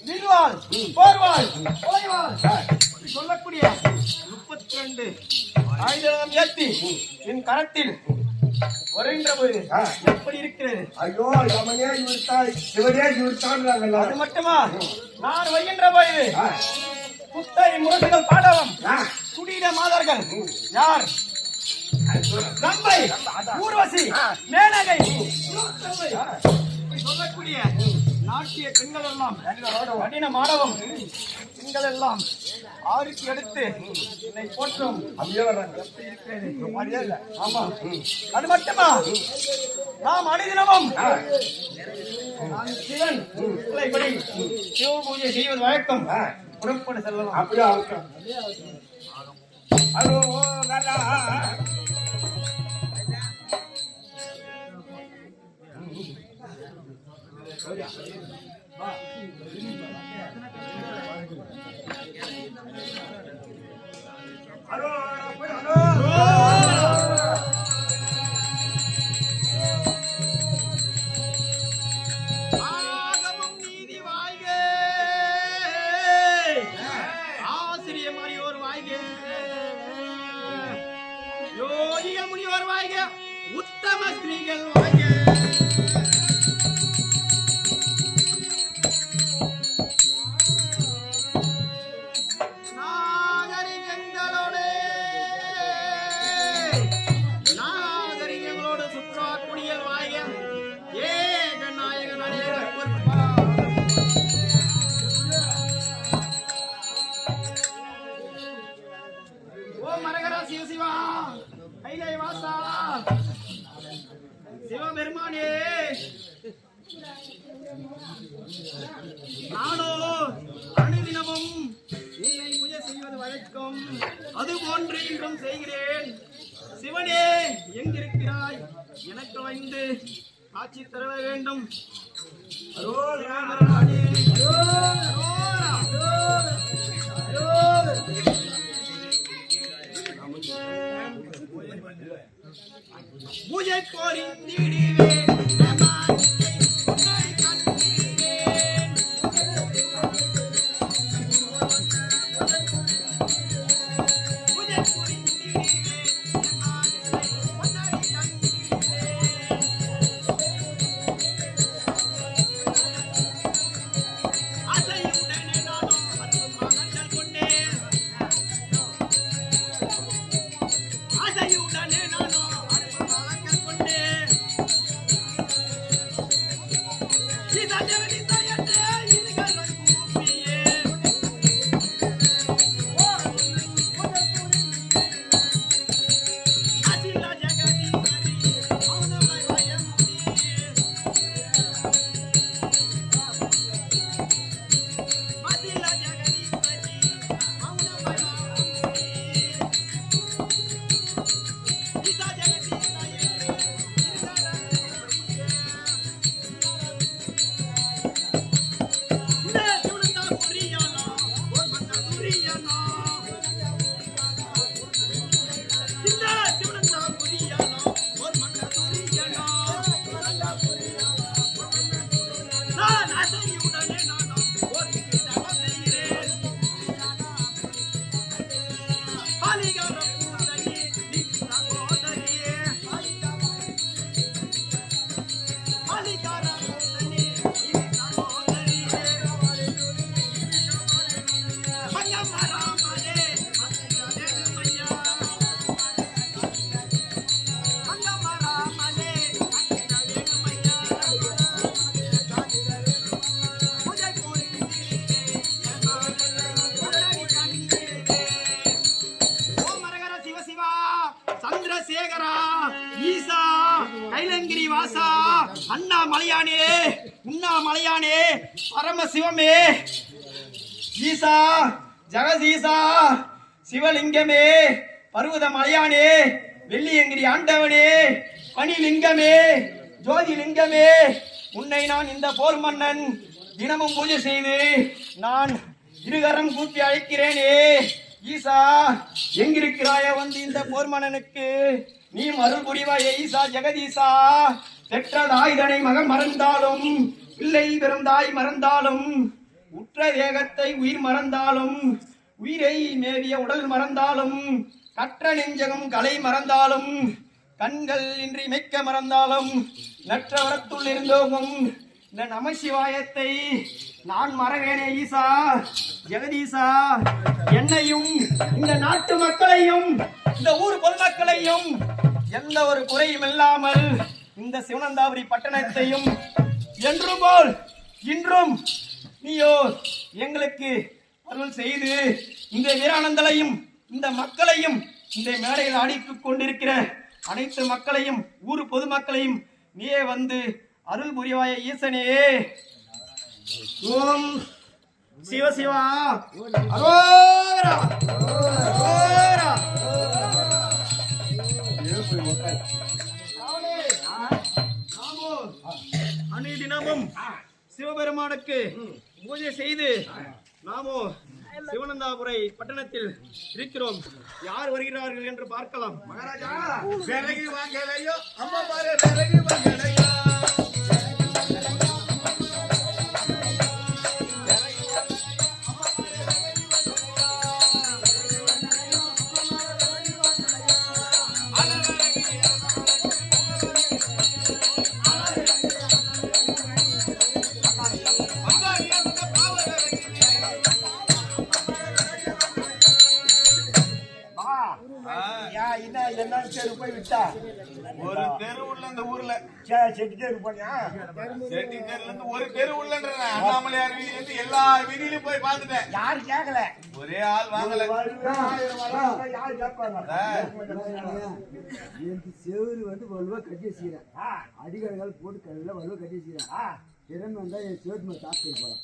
வில்வாள் போர்வாள் கொலைவாள் சொல்லக்கூடிய 32 ஆயுதம் ஏத்தி என் கரத்தில் வருகின்ற போது எப்படி இருக்கிறது? ஐயோ அவனே இவரே இவர்தான் அது மட்டுமா நான் வருகின்ற போது குத்தை முரசுகள் பாடவம் குடியிட மாதர்கள் யார்? ரம்பை ஊர்வசி மேனகை சொல்லக்கூடிய நாட்டிய பெண்கள் எல்லாம் கடின மாடவம் பெண்கள் எல்லாம் ஆறுக்கு எடுத்து என்னை போற்றும். ஆமா அது மட்டுமா நாம் அனுதினமும் சிவன் படி சிவ பூஜை செய்வது வழக்கம். புறப்பட செல்லலாம். அப்படியா? ஹலோ உத்தம ஸ்திரீகள் வாங்க நாகரிகங்களோடு சுற்றுலா குடியல் வாங்க ஏக நாயகன் அநேக ஓ மரகரா சிவசிவா கைலை வாசா சிவபெருமானே நானோ அனுதினமும் என்னை முயற்சி செய்வது வழக்கம். அது போன்று இன்றும் செய்கிறேன். சிவனே எங்கிருக்கிறாய்? எனக்கு வந்து காட்சி தர வேண்டும். பூஜை போரிந்திடுவேன் அண்ணாமலையானே, உண்ணாமலையானே, பரமசிவமே, ஈசா, ஜெகதீசா, சிவலிங்கமே, பர்வத மலையானே, வெள்ளியங்கிரி ஆண்டவனே, பனிலிங்கமே, ஜோதிலிங்கமே, உன்னை நான் இந்த போர் மன்னன் தினமும் பூஜை செய்து நான் இருகரம் கூப்பி அழைக்கிறேனே. ஈசா, எங்கிருக்கிறாய வந்து இந்த போர் மன்னனுக்கு நீ அருள் புரிவாயே. ஈசா, ஜெகதீசா, பெற்றதாய்தனை மகன் மறந்தாலும், பிள்ளை பிறந்தாய் மறந்தாலும், உற்ற தேகத்தை உயிர் மறந்தாலும், உயிரை மேவிய உடல் மறந்தாலும், கற்ற நெஞ்சகம் கலை மறந்தாலும், கண்கள் இன்றி மெய்க்க மறந்தாலும், நற்ற வரத்துள் இருந்தோகும் இந்த நமசிவாயத்தை நான் மறவேனே. ஈசா, ஜெகதீசா, என்னையும் இந்த நாட்டு மக்களையும் இந்த ஊர் பொதுமக்களையும் எந்த ஒரு குறையும் இல்லாமல் இந்த சிவனந்தாபுரி பட்டணத்தையும் என்றும் போல் இன்றும் நீயோ எங்களுக்கு அருள் செய்து இந்த வீரானந்தலையும் இந்த மக்களையும் இந்த மேடையில் அடித்துக் கொண்டிருக்கிற அனைத்து மக்களையும் ஊர் பொதுமக்களையும் நீயே வந்து அருள் புரிவாய ஈசனே. ஓம் சிவ சிவா அரோகரா அரோகரா. அனுதினமும் சிவபெருமானுக்கு பூஜை செய்து நாமோ சிவனந்தாபுரை பட்டணத்தில் இருக்கிறோம். யார் வருகிறார்கள் என்று பார்க்கலாம். மகாராஜா, விலகி வாங்கலையோ அம்மா பாரு, விலகி வாங்கலையோ. போய் விட்டா ஒரு தெரு உள்ள இந்த ஊர்ல செட்டி தெரு போனியா? செட்டி தெருல இருந்து ஒரு தெரு உள்ளன்ற அண்ணாமலையார் வீதியில இருந்து எல்லா வீதியிலும் போய் பாத்துட்டேன். யாரு கேட்கல, ஒரே ஆள் வாங்கல. யாரு கேட்பாங்க? செவரு வந்து வலுவா கட்டி வச்சுக்கிறேன். அடிகாரங்கள் போட்டு கல்ல வலுவா கட்டி வச்சுக்கிறேன். திறமை வந்தா என் சேத்து சாப்பிட்டு போறேன்.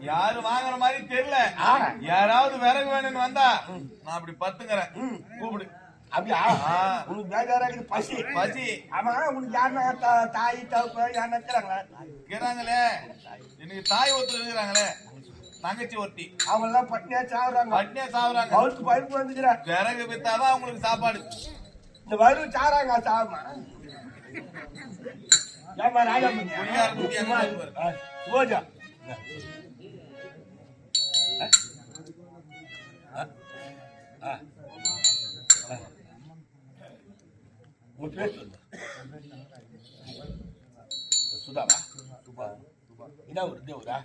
யாரு வாங்குற மாதிரி தெரியல. யாராவது விறகு வேணும்னு வந்தா நான் அப்படி பத்துக்கிறேன். கூப்பிடு. அப்படியா? உனக்கு வேற பசி பசி. ஆமா, உனக்கு யாருன்னா தாய் தவுப்பு யாருன்னா இருக்கிறாங்களா? இருக்கிறாங்களே, எனக்கு தாய் ஒருத்தர் இருக்கிறாங்களே, தங்கச்சி ஒருத்தி. அவங்க எல்லாம் பட்டினியா சாவுறாங்க. பட்டினியா சாவுறாங்க. அவருக்கு பழுப்பு வந்துக்கிறேன். விறகு வித்தாதான் அவங்களுக்கு சாப்பாடு. இந்த வரு சாராங்க சாவுமா? ஏமா ராஜா போஜா சுதாவா? இதா ஒரு தேவதா?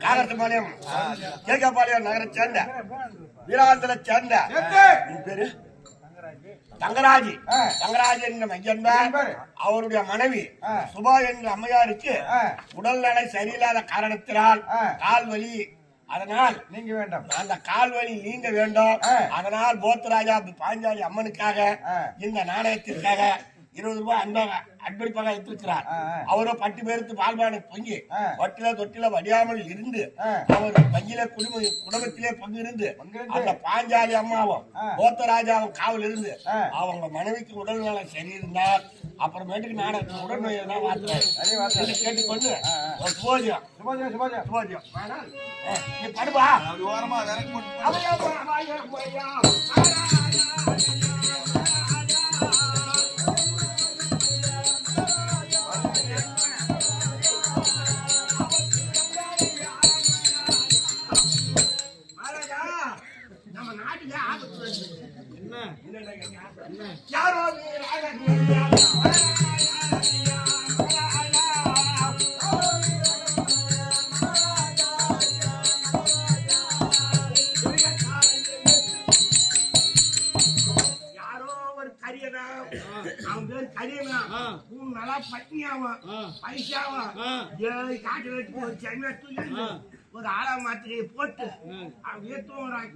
காகரத்துப்பாளையம் கேகப்பாளையம் நகரை சேர்ந்த வீராந்தலை சேர்ந்த பேரு தங்கராஜி. தங்கராஜ் என்ற மையன் அவருடைய மனைவி சுபா என்ற அம்மையாருக்கு உடல்நிலை சரியில்லாத காரணத்தினால் கால்வலி. அதனால் நீங்க வேண்டும், அந்த கால்வலி நீங்க வேண்டும். அதனால் போத்தராஜா பாஞ்சாலி அம்மனுக்காக இந்த நாணயத்திற்காக 20 ரூபாய் அன்பளிப்பாக வைத்திருக்கிறார். அவரோ 10 பேருக்கு பால்பானை பொங்கி வட்டில தொட்டில வடியாமல் இருந்து அவர் பையில குடும்பத்திலே பங்கிருந்து அந்த பாஞ்சாலி அம்மாவும் போத்தராஜாவும் காவல் இருந்து அவங்க மனைவிக்கு உடல்நல சரி இருந்தால் அப்புறமேட்டுக்கு நாடகத்துக்கு உடல்நோயை தான் வார்த்தை கேட்டுக்கொண்டு சுபோஜியம் சுபோஜியம் சுபோஜியம் சுபோஜியம் நீ படுவா. ஓரமா விறகு யாரோ ஒரு கரியதான் அவன் பேர் கரியனா உன் நல்லா பட்னியாவும் பைசாவும் காட்டு வெட்டி ஒரு சென்னை தூக்கி ஒரு ஆளா மாத்திரையை போட்டு அப்படியே தூங்குறான்.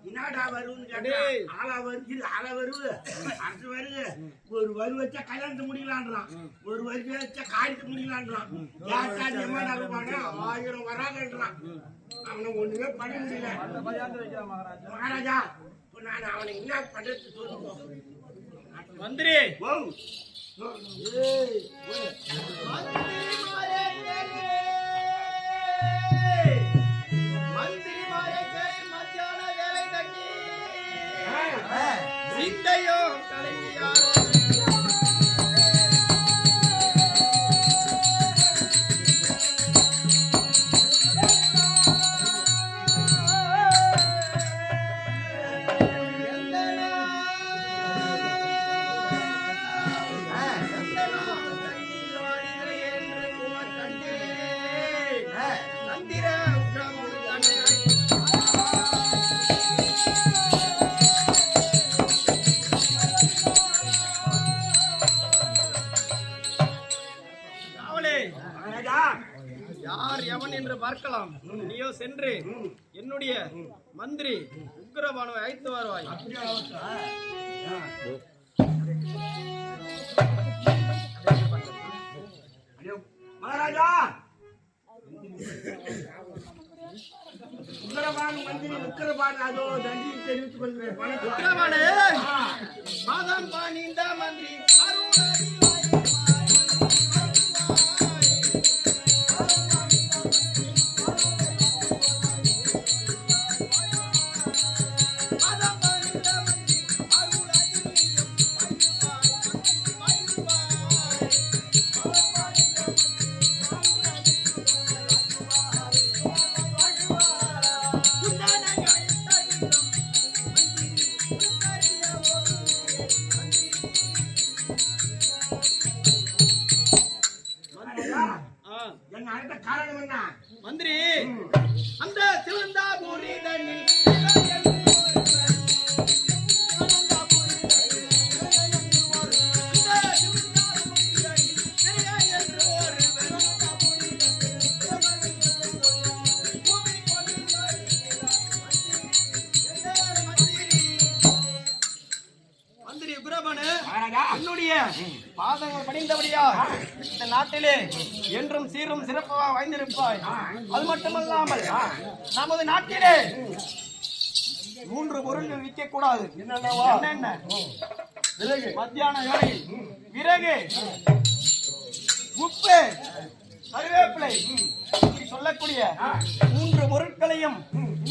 என்னடா வருன்னு கேட்டா ஆளா வருது அடுத்து வருது ஒரு வரி வச்சா கல்யாணத்தை முடியலான்றான், ஒரு வரி வச்சா காரியத்தை முடியலான்றான். கேட்டா எம்மாடா இருப்பாங்க 1000 வராங்கன்றான். அவனை ஒண்ணுமே பண்ண முடியல. மகாராஜா நான் அவனை என்ன பண்றது சொல்லுங்க மந்திரி. சிந்தையோ கலைஞர் யார் எவன் என்று பார்க்கலாம். நீயோ சென்று என்னுடைய மந்திரி உக்கிரபானுவை அழைத்து வருவாய். மகாராஜா உக்கிரபானு மந்திரி உக்கிரபானு அதோ நன்றி தெரிவித்துக் கொள்கிறேன். உக்கிரபானு மாதம் பாணிந்த மந்திரி மந்திரி அந்த சிவந்தாபுரி தண்ணில் மந்திரி உக்கிரபானு என்னுடைய பாதங்கள் பணிந்தபடியா இந்த நாட்டிலே என்றும் சீரும் சிறப்பாக வாய்ந்திருப்பாய். அது மட்டுமல்லாமல் நமது நாட்டிலே 3 பொருள்கள் விற்க கூடாது. என்னென்ன? மத்தியான வேளையில் விறகு, உப்பு, கருவேப்பிலை சொல்லக்கூடிய 3 பொருட்களையும்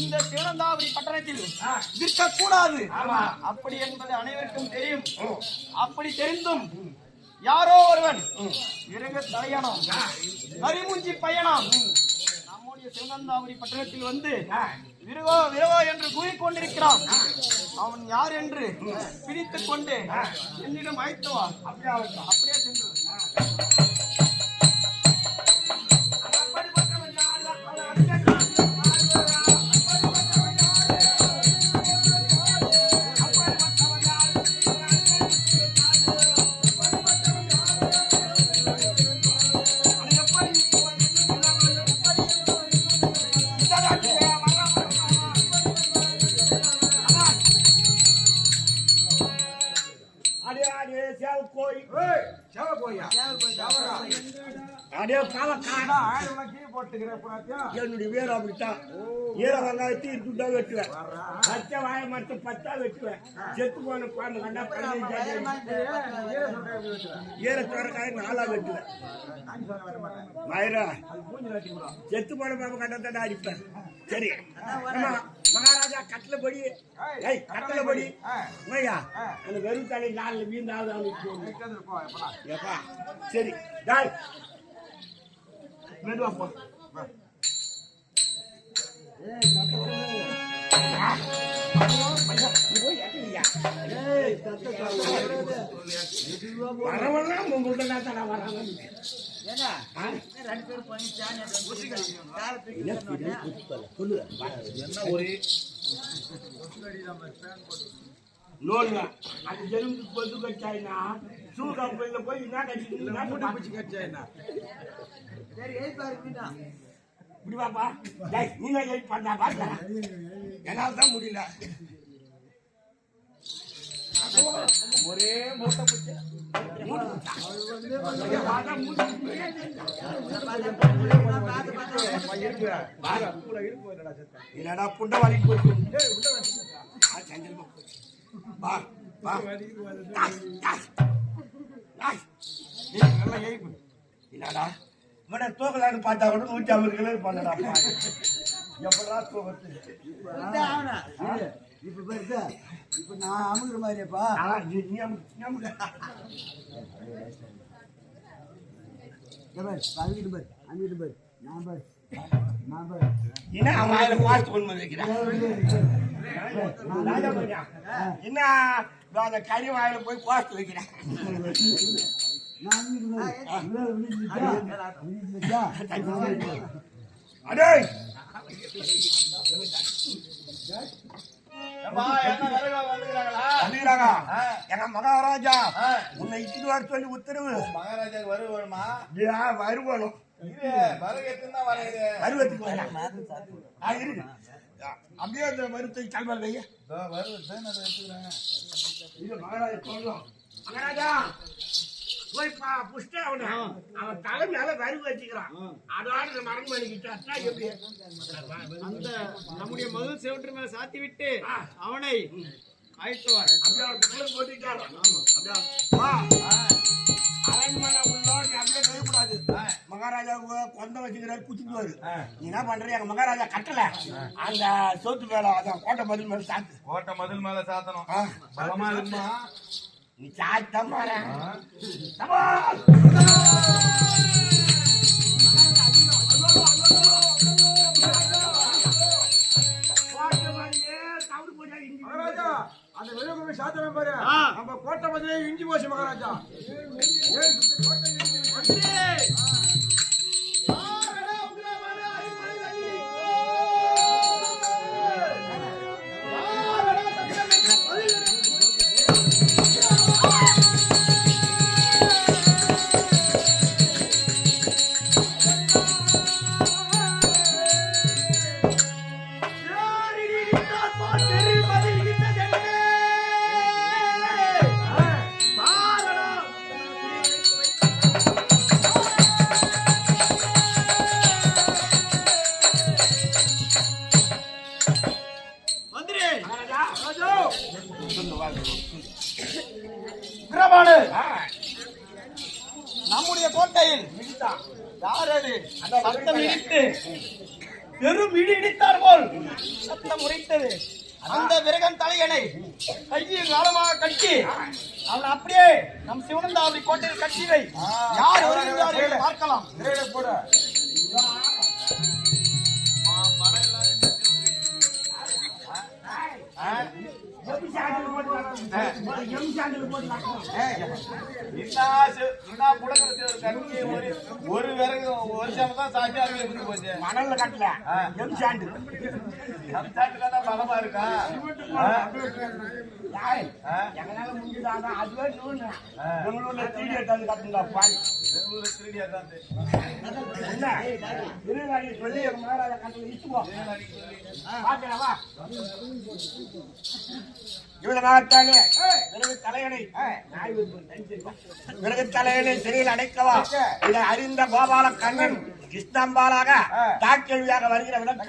இந்த சிவனந்தாபுரி பட்டணத்தில் விற்கக்கூடாது. அப்படி என்பது அனைவருக்கும் தெரியும். அப்படி தெரிந்தும் யாரோ ஒருவன் விறகு தலையணம் கரிமுஞ்சி பயணம் நம்முடைய சிவனந்தாபுரி பட்டணத்தில் வந்து விரவோ விரவோ என்று கூறிக்கொண்டிருக்கிறான். அவன் யார் என்று பிடித்துக் கொண்டு என்னிடம் அழைத்துவா. அப்படியே சென்று என்னுடைய வேறு அப்படித்தான். ஈர வெங்காயத்தை இருந்துட்டா வெட்டுவேன், பச்சை வாழை மரத்தை 10 வெட்டுவேன், செத்து போன பாம்பு கண்டா 15 ஈர சோரக்காய் 4 வெட்டுவேன். மயிரா செத்து போன பாம்பு கண்டா அடிப்பேன். சரி மகாராஜா கட்டளப்படி கட்டளப்படி அந்த வெறும் தலை 4 வீந்தாவது அவனுக்கு. சரி மெதுவா போ. வரவெல்லாம் உங்கள்கிட்ட தடா வராங்க. நோல்ல அந்த எலும்புக்கு பொது கட்சாயினா ஷூ கம்பெனில போய் என்ன கட்சி மூட்டை பிடிச்சி கட்சாயினா சரி ஏய் பாருங்கடா இப்படி வாப்பா டேய் நீ என்ன ஏய் பண்ணா பாத்தா என்னால தான் முடியல ஒரே மூட்டை பிடிச்ச என்னடா புண்டவாளிக்கு போச்சு வா வா என்னடா இவனை தூக்கலான்னு பார்த்தா கூட 150 கிலோ பண்ணடா எப்படா தூக்கத்து இப்ப பாருதா இப்ப நான் அமுகுற மாதிரியாப்பா அங்கிட்டு பாரு அங்கிட்டு பாரு நான் பாரு என்ன அவன் வாயில பாஸ்ட் கொண்டு வந்து வைக்கிறான் என்ன அந்த கறி வாயில போய் பாஸ்ட் வைக்கிறேன் அடே எங்க மகாராஜா உன்னை இட்டு வர சொல்லி உத்தரவு. மகாராஜா வருவா வருவணும் அப்படியே அந்த மருத்துவ கல்வல் வைய மகாராஜா சொல்லும். மகாராஜா போய் புஷ்ட அவன அவன் தலை மேல வரிவு வச்சுக்கிறான். அதோட மரணம் பண்ணிக்கிட்டா எப்படி அந்த நம்முடைய மகள் செவற்று மேல சாத்தி விட்டு அவனை ஆயிட்டுவார். அப்படியே போட்டுட்டாரு. அரண்மனை உள்ளோடு அப்படியே நெய்யக்கூடாது. மகாராஜாவுக்கு கொண்ட வச்சுக்கிறாரு குச்சிக்குவாரு. நீ என்ன பண்ற எங்க மகாராஜா கட்டல அந்த சோத்து மேல அதான் கோட்டை மதில் மேல சாத்து கோட்டை மதில் மேல சாத்தணும். பலமா இருக்குமா நீ சாத்தம் அந்த வெளியே சாத்திரம் பாரு நம்ம கோட்டை மதிலே இஞ்சி போச்சு மகாராஜா. நம்முடைய கோட்டையில் யார் அது சத்தம் இடித்து பெரும் இடி இடித்தார் போல் சத்தம் உரைத்தது. அந்த விரகன் தலையணை கையில் காலமாக கட்டி அவன் அப்படியே நம் சிவனந்தாவரி கோட்டையில் கட்டிவை. யார் வருகிறார்கள் பார்க்கலாம். ஒரு விறகு ஒரு சமதான் சாப்பிட்டு அது எப்படி போச்சு மணல்ல கட்டல எம்சாண்டு பலமா இருக்கா எங்களால முடிஞ்சுதாங்க அதுவே நூல் பெங்களூர்ல தீடி எடுத்தாந்து கட்டுங்களா பாய் பெங்களூர் திருடியா தான் என்ன திருநாளி சொல்லி எங்க மகாராஜா கட்டல இச்சுக்கோ பாக்கலாவா இவ்வளவு நாட்டாலே விறகு தலையணை விறகு தலையணை சிறையில் அடைக்கவா இதை அறிந்த கோபால கண்ணன் கிருஷ்ணம்பாலாக தாக்கேள்வியாக வருகிறவுடன்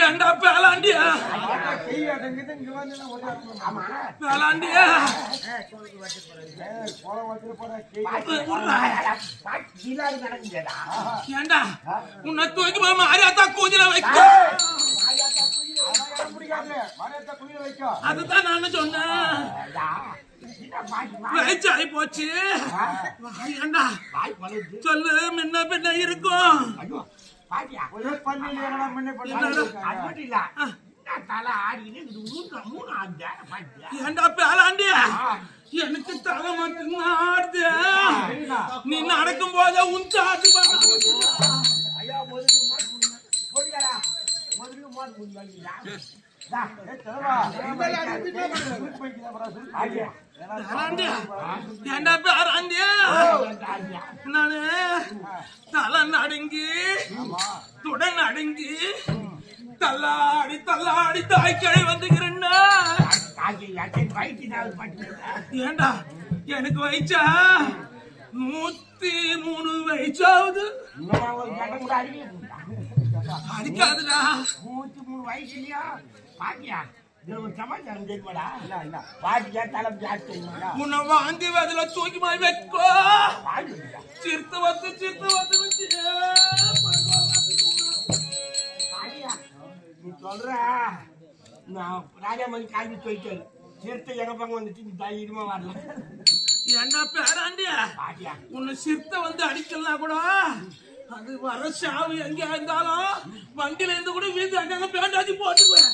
ஏண்டா பேலாண்டியா பேலாண்டியா ஏண்டா உன்னை தூக்கி போய் மாரியாத்தா கூதில வைக்க அதுதான் நான் சொன்னேன் வயசாகி போச்சு ஏண்டா சொல்லு முன்ன பின்ன இருக்கும் ஏண்டா பேலாண்டியா எனக்கு தலை மட்டும் ஆடுது நீ நடக்கும் போத உன் ஆட்டு ஏண்டா பேராண்டியா நானு தலை நடுங்கி துடை நடுங்கி தள்ளாடி தள்ளாடி தாய்க்கழி வந்துக்கிறேன்னா ஏண்டா எனக்கு வயசா 103 வயசாவது அடிக்காதுடா 103 வயசு இல்லையா பாட்டியா சமாச்சாரம் தெரியுமாடா பாட்டியா தலம் ஜாஸ்தி உன்னை வாங்கி அதுல தூக்கி மாதிரி வைக்கோ சிறுத்து வந்து நீ சொல்ற நான் ராஜாமணி காய்ச்சி சொல்லிட்டேன் சிறுத்தை எங்க பக்கம் வந்துட்டு நீ தைரியமா வரல ஏண்டா பேராண்டியா உன்னை சிறுத்த வந்து அடிக்கலாம் கூட அது வர சாவு எங்க இருந்தாலும் வண்டியில இருந்து கூட வீட்டு அங்க பேண்டாதி போட்டுக்குவேன்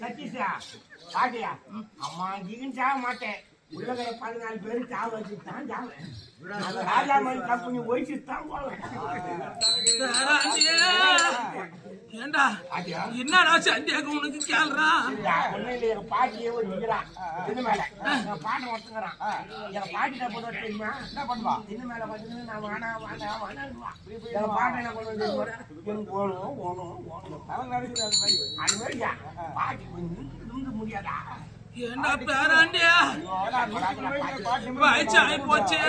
சத்தீஷா பாட்டியா அம்மா ஜீவன் சாக மாட்டேன் உள்ளகரை 14 பேரு சாவு வச்சுட்டான் ராஜாமணி கம்பெனி ஒழிச்சுட்டான் போல பேராண்டியா பாட்டியா என்னடா சந்தேகம் உனக்கு கேள்றா? ஒண்ணும் இல்லை, எங்க பாட்டியே ஒரு நிக்கிறான் தின்னு மேல. எங்க பாட்டை ஒத்துக்கிறான். எங்க பாட்டிட்ட போட்டு தெரியுமா என்ன பண்ணுவா? தின்னு மேல பாத்தீங்கன்னா நான் வேணா வேணா வேணாடுவா. எங்க பாட்டை என்ன பண்ணுவோம்? எனக்கு ஓணும் ஓணும் ஓணும் அது மாதிரியா பாட்டி கொஞ்சம் முடியாதா? ஏண்டா பேராண்டியா வயசு ஆகி போச்சு,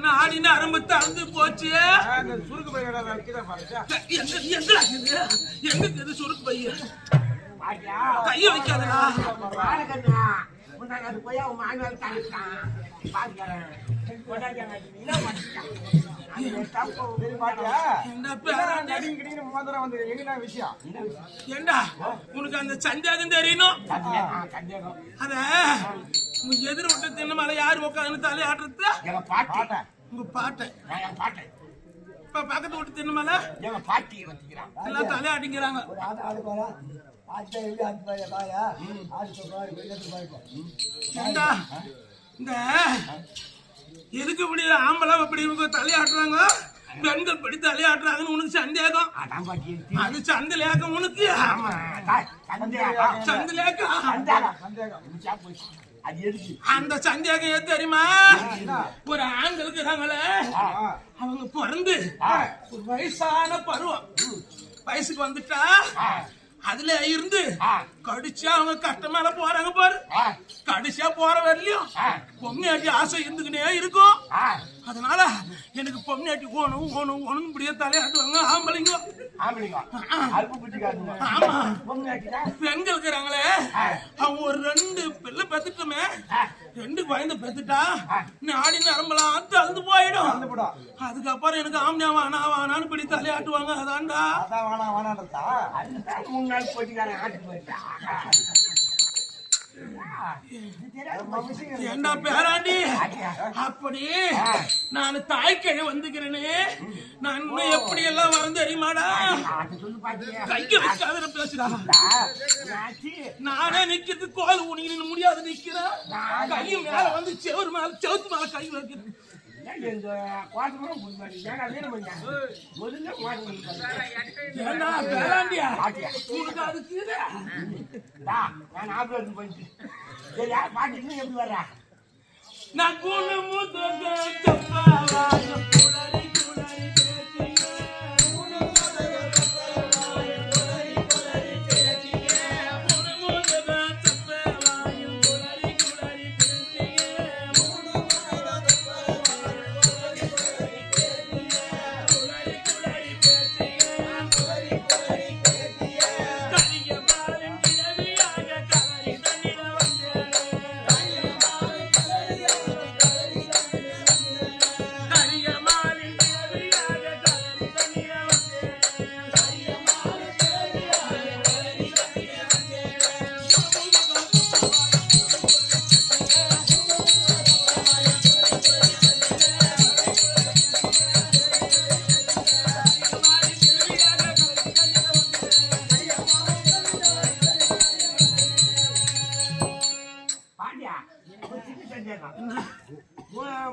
நாடி நரம்பு தந்து போச்சு. எங்க சுருக்கு பைய கைய வைக்காதடா. அது போய் அவன் மாணவர் தாங்கிட்டான் பாத்துக்கிறேன். ஏண்டா உனக்கு அந்த சந்தேகம் தெரியணும். அத எதிர விட்ட தின்ன மேல யாரு உட்காந்து தலையாடுறது? உங்க பாட்டை. இப்ப பக்கத்து விட்டு தின்ன மேல எல்லாம் தலையாட்டிங்கிறாங்க. ஏண்டா இந்த எதுக்கு இப்படி ஆம்பளை இப்படி தலையாட்டுறாங்க, பெண்கள் படி தலையாட்டுறாங்கன்னு உனக்கு சந்தேகம்? அது சந்தலேக்கம் உனக்கு? சந்தலேக்கம் அந்த சந்தேகம் எது தெரியுமா? ஒரு ஆண்கள் இருக்கிறாங்களே, அவங்க பிறந்து ஒரு வயசான பருவம், வயசுக்கு வந்துட்டா அதுல இருந்து கடிச்சா அவங்க கட்ட மேல போறாங்க பாரு. கடிச்சா போற வரலையும் பொம்மையாட்டி ஆசை இருந்துக்கினே இருக்கும். அதனால எனக்கு பொம்மையாட்டி ஓணும் ஓணும் ஓணும் இப்படியே தலையாட்டுவாங்க ஆம்பளைங்க. ஆமா, பெண்கள் இருக்கிறாங்களே அவங்க ஒரு 2 பிள்ளை பெத்துட்டுமே, 2 குழந்தை பெத்துட்டா நாடி நரம்பலாம் தழுந்து போயிடும். அதுக்கப்புறம் எனக்கு ஆம்னியா வானா வானான்னு இப்படி தலையாட்டுவாங்க. அதான்டா ஏண்டா பேராண்டி அப்படி நான் தாய்க்கிழமை வந்துக்கிறேன்னு நான் இன்னும் எப்படி எல்லாம் வரும் தெரியுமாடா? கைய வைக்காத பேசுறா. நானே நிக்கிறது கோல் ஊனின்னு முடியாது நிக்கிறேன். கையும் மேல வந்து செவரு மேல செவத்து மேல கை வைக்கிறேன். நான் கூண்டு மூத்த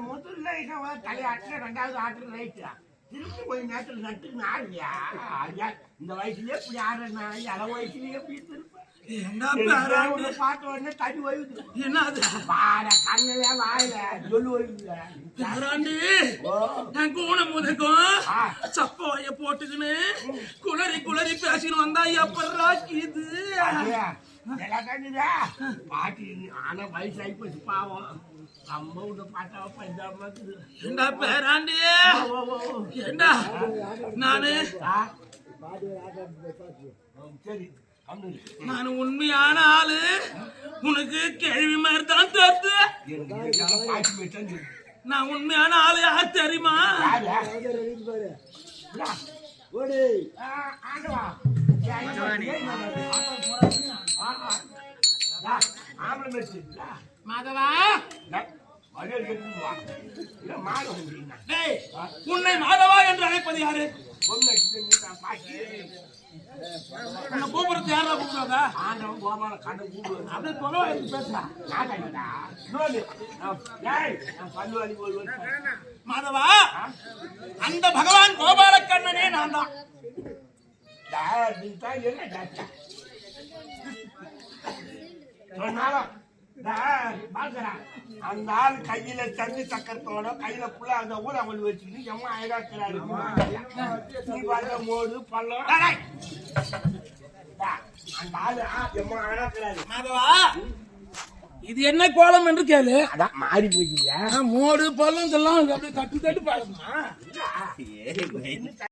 முதல்ல தலையாட்டுல 2வது ஆட்டுல ரைட்டா திருப்பி கொஞ்ச நேரத்துல நட்டுக்கு ஆடுறியா? இந்த வயசுலயே இப்படி ஆடுறா, இள வயசுலயே எப்படி பாட்டு உடனே தண்ணி வருது. என்னது பாட கண்ணுல வாயில சொல்லு வருது. கூணம் முதக்கும் சப்ப வாய போட்டுக்கின்னு குளறி குளறி பேசின்னு வந்தா எப்படா இது பாட்டி? ஆனா வயசு ஆகி போச்சு பாவம். அம்மா உன்ன பாட்டா பஞ்சாபா ஏண்டா பேராண்டி? ஏண்டா நானு சரி நான் உண்மையான ஆளு உனக்கு கேள்வி மாதிரி தான் தெரியுது. நான் உண்மையான ஆளு யார் தெரியுமா? மாதவா உன்னை மாதவா என்று அழைப்பது யாரு? கூப்பிடுறது யாரா கூப்பிடுறதா? அப்படியே தொலைவா இருக்கு பேசுறேன். மாதவா, அந்த பகவான் கோபாலக்கண்ணனே நான் தான். நீ தான் என்ன டாக்டா சொன்னாலும் பாக்குறான் அந்த ஆள் கையில தண்ணி சக்கரத்தோட கையில புள்ள அந்த ஊரை கொண்டு வச்சுக்கிட்டு எம்மா அழகாக்குறாரு நீ பார்த்த மோடு பள்ளம் அந்த ஆளு எம்மா அழகாக்குறாரு மாதவா இது என்ன கோலம் என்று கேளு. அதான் மாறி போய்க்கியா மோடு பள்ளம் இதெல்லாம் அப்படியே கட்டு தட்டு பாருமா.